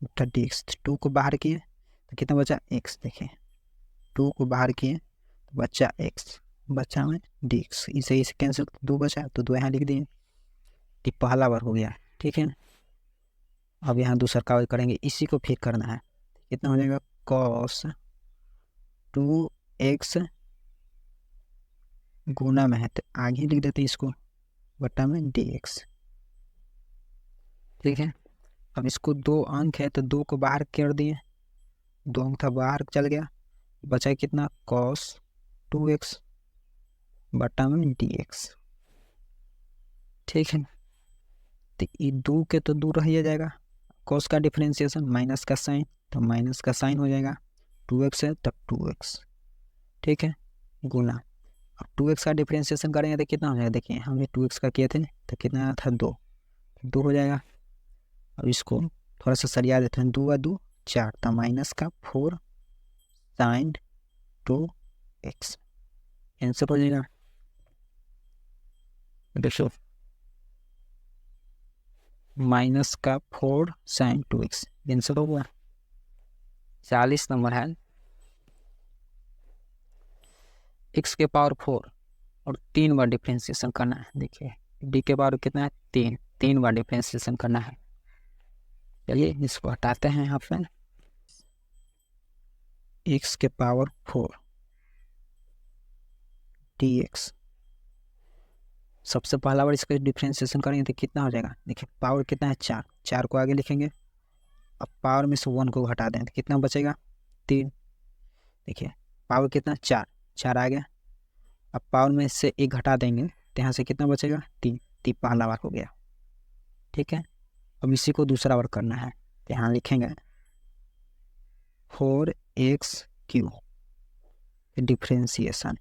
बटा dx। 2 को बाहर किए तो कितना बचा x, देखिए 2 को बाहर किए तो बचा x, बचा में dx, इसे कैंसिल 2 बचा तो 2 यहाँ लिख दिए, ये पहला बार हो गया, ठीक है। अब यहाँ दूसरा कागज करेंगे, इसी को फिर करना है, कितना हो जाएगा cos 2x गुना में है तो आगे लिख देते इसको बटा में dx, ठीक है। अब इसको 2 अंक है तो 2 को बाहर कर दिए, 2 अंक था बाहर चल गया, बचा कितना cos 2x बटा में dx, ठीक है। तो ये 2 के तो दूर रह जाएगा, cos का डिफरेंशिएशन माइनस का साइन तो माइनस का साइन हो जाएगा, 2x है तो 2x, ठीक है गुना। अब 2x का डिफरेंशिएशन करेंगे तो कितना हो जाएगा, देखिए हम ये 2x का किए थे तो कितना आया था 2 हो जाएगा। अब इसको थोड़ा सा सरिया देते हैं, 2 2 4 तो माइनस का 4 साइन 2x, आंसर हो जाएगा। देखो माइनस का 4 साइन 2x आंसर हो गया। 40 नंबर है x के पावर 4 और 3 बार डिफरेंशिएशन करना है। देखिए d के पावर कितना है 3 बार डिफरेंशिएशन करना है। चलिए इसको हटाते हैं यहाँ पे, x के पावर 4 dx, सबसे पहला बार इसका डिफरेंशिएशन करेंगे तो कितना हो जाएगा, देखिए पावर कितना है 4 को आगे लिखेंगे, अब पावर में से 1 को हटा दें तो कितना बचेगा 3, देखिए पावर कितना 4 आ गया, अब पावर में से 1 घटा देंगे तो यहाँ से कितना बचेगा 3 पहला बार हो गया, ठीक है। अब इसी को दूसरा बार करना है तो यहाँ लिखेंगे 4x³ डिफरेंशिएशन,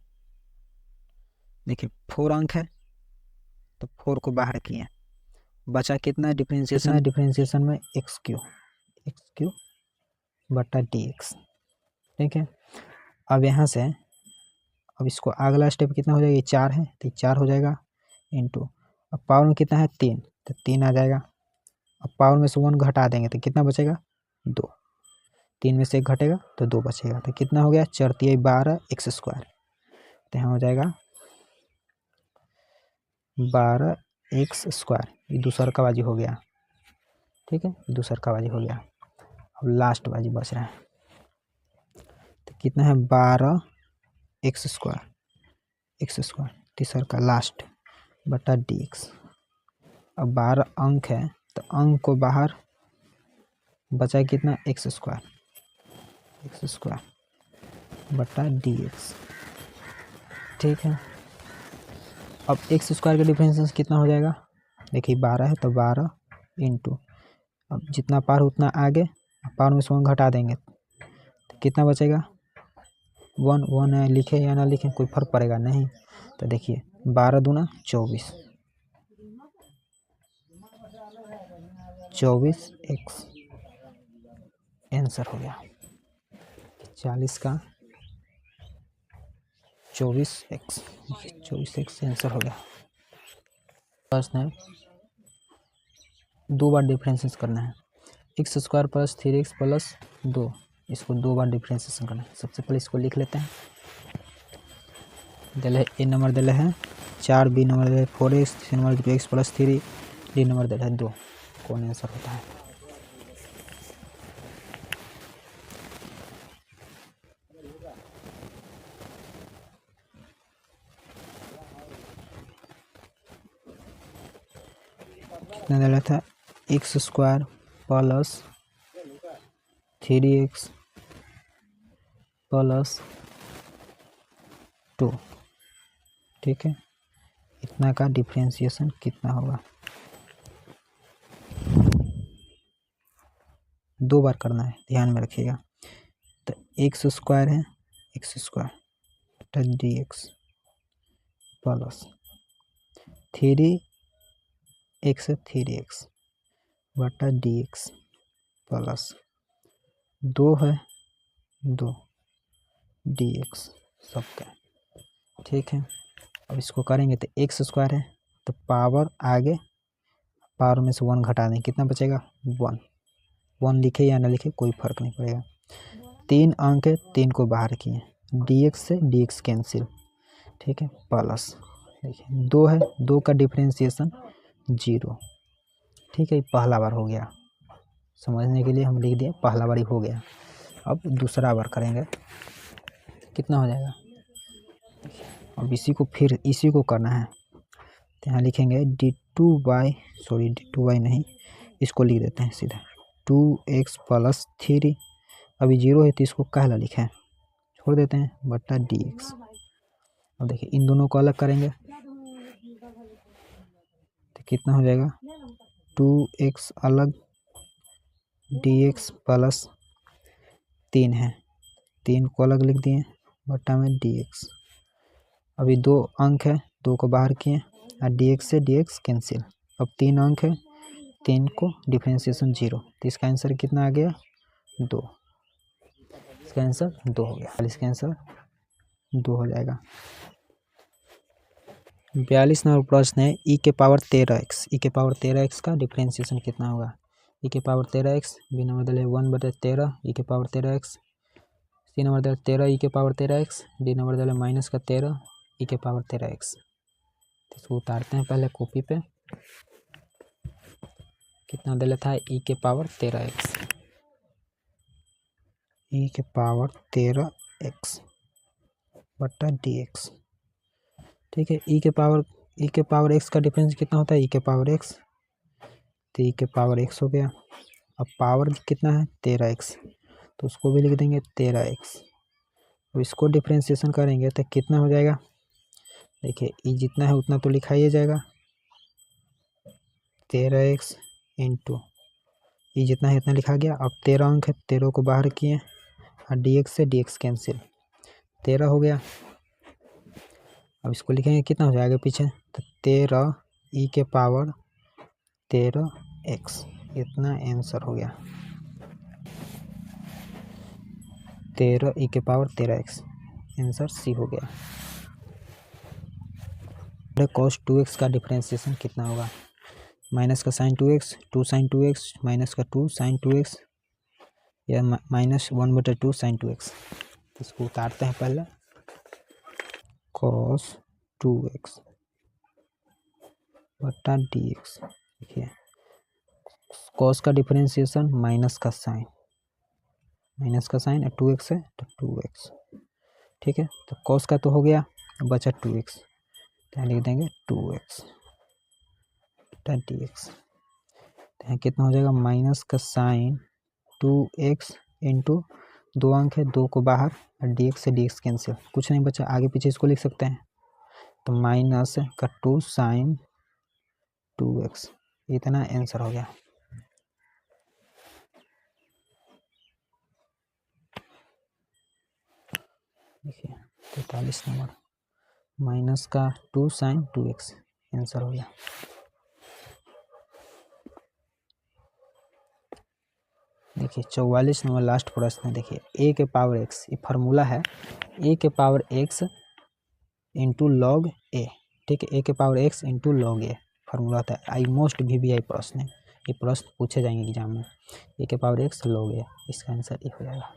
देखिए 4 अंक है तो 4 को बाहर किए, बचा कितना डिफरेंशिएशन में x³ बटा dx, ठीक है। अब यहाँ से अब इसको अगला स्टेप कितना हो जाएगा, 4 है तो 4 हो जाएगा इंटू, अब पावर में कितना है 3 तो 3 आ जाएगा। अब पावर में से 1 घटा देंगे तो कितना बचेगा 2, 3 में से 1 घटेगा तो 2 बचेगा, तो कितना हो गया 4 × 12 x स्क्वायर, तो यहाँ हो जाएगा 12 x स्क्वायर। ये दूसरा का बाजी हो गया, ठीक है, दूसरा का बाजी हो गया। अब लास्ट बाजी बच रहा है, तो कितना है 12 x स्क्वायर तीसरा का लास्ट बटा dx। अब 12 अंक है तो अंक को बाहर बचा कितना x स्क्वायर बटा dx, ठीक है। अब x स्क्वायर का डिफरेंशियल कितना हो जाएगा, देखिए 12 है तो 12 इंटू, अब जितना पार उतना आगे, पावर में से 1 घटा देंगे तो कितना बचेगा 1 है, लिखे या ना लिखे कोई फर्क पड़ेगा नहीं। तो देखिए 12 दूना 24x आंसर हो गया, 40 का 24x आंसर हो गया। प्रश्न है 2 बार डिफरेंशिएशन करना है, x square plus 3x plus 2, इसको 2 बार डिफरेंशिएशन करना है। सबसे पहले इसको लिख लेते हैं, दिले ए नंबर दिले है 4, बी नंबर दिले 4x, C number 2x plus 3, D number दिले है 2, कौन आंसर होता है। कितना दिला था x square plus 3x plus 2, ठीक है, इतना का डिफरेंशिएशन कितना होगा, 2 बार करना है, ध्यान में रखिएगा। तो x स्क्वायर है x स्क्वायर बटा dx प्लस 3x बटा dx प्लस 2 है 2 dx सबका, ठीक है। अब इसको करेंगे तो x स्क्वायर है तो पावर आगे, पावर में से 1 घटा दें, कितना बचेगा 1 लिखे या ना लिखे कोई फर्क नहीं पड़ेगा। 3 अंक है, 3 को बाहर किए, dx से dx कैंसिल, ठीक है, प्लस देखिए 2 है, 2 का डिफरेंशिएशन 0, ठीक है, पहला बार हो गया, समझने के लिए हम लिख दिए पहला बार ही हो गया। अब दूसरा बार करेंगे कितना हो जाएगा, अब इसी को करना है, तो यहाँ लिखेंगे d2y नहीं, इसको लिख देते हैं सीधा 2x प्लस 3, अभी 0 है तो इसको कहला लिखें, छोड़ देते हैं बटा dx। अब देखिए इन दोनों को अलग करेंगे तो कितना हो जाएगा 2x अलग dx प्लस 3 है, 3 को अलग लिख दिए बटा में dx। अभी 2 अंक है, 2 को बाहर किए और dx से dx कैंसिल, अब 3 अंक है, 3 को डिफरेंशिएशन 0, तो इसका आंसर कितना आ गया 2, इसका आंसर 2 हो गया, इसका आंसर 2 हो जाएगा। 42 नंबर प्रश्न है e के पावर 13x का डिफरेंशिएशन कितना होगा। e के पावर 13x, बी नंबर दिले 1/13 e के पावर 13x, सी नंबर दिले 13 e के पावर 13x, डी नंबर दिले -13 e के पावर 13x। तो इसको उतारते हैं पहले कॉपी पे, कितना दिले था e के पावर 13x, e के पावर 13x बटा dx, ठीक है। e के पावर x का डिफरेंस कितना होता है e के पावर x, तो e के पावर x हो गया। अब पावर कितना है 13x, तो उसको भी लिख देंगे 13x। अब इसको डिफरेंशिएशन करेंगे तो कितना हो जाएगा, देखिए e जितना है उतना तो लिखा ही जाएगा 13x इंटू e जितना है इतना लिखा गया। अब 13 अंक है, 13 को बाहर किए और dx से dx कैंसिल, 13 हो गया। अब इसको लिखेंगे कितना हो जाएगा पीछे, तो 13 e के पावर 13x, इतना आंसर हो गया 13 e के पावर 13x, आंसर सी हो गया। cos 2x का डिफरेंशिएशन कितना होगा, माइनस का sign 2x, 2 sign 2x, minus का 2 साइन 2x या माइनस 1/2 साइन 2x। इसको उतारते हैं पहले, cos 2x बटा dx। देखिए cos का डिफरेंशिएशन माइनस का साइन और 2x है तो 2x, ठीक है। तो cos का तो हो गया, बचा 2x, तो लिख देंगे 2x बटा dx। तो यहाँ कितना हो जाएगा, माइनस का साइन 2x इंटू 2 अंक है, 2 को बाहर और dx से dx कैंसिल, कुछ नहीं बचा, आगे पीछे इसको लिख सकते हैं। तो माइनस का 2 साइन 2x, इतना आंसर हो गया। देखिए 43 नंबर, माइनस का 2 साइन 2x आंसर हो गया। देखिए 44 नंबर लास्ट प्रश्न, देखिए a के पावर x, ये फार्मूला है a के power x into log a, ठीक है, a के power x into log a formula होता है। आई मोस्ट VBI प्रश्न है, ये प्रश्न पूछे जाएंगे एग्जाम में, a के पावर x लॉग a, इसका आंसर ये हो जाएगा।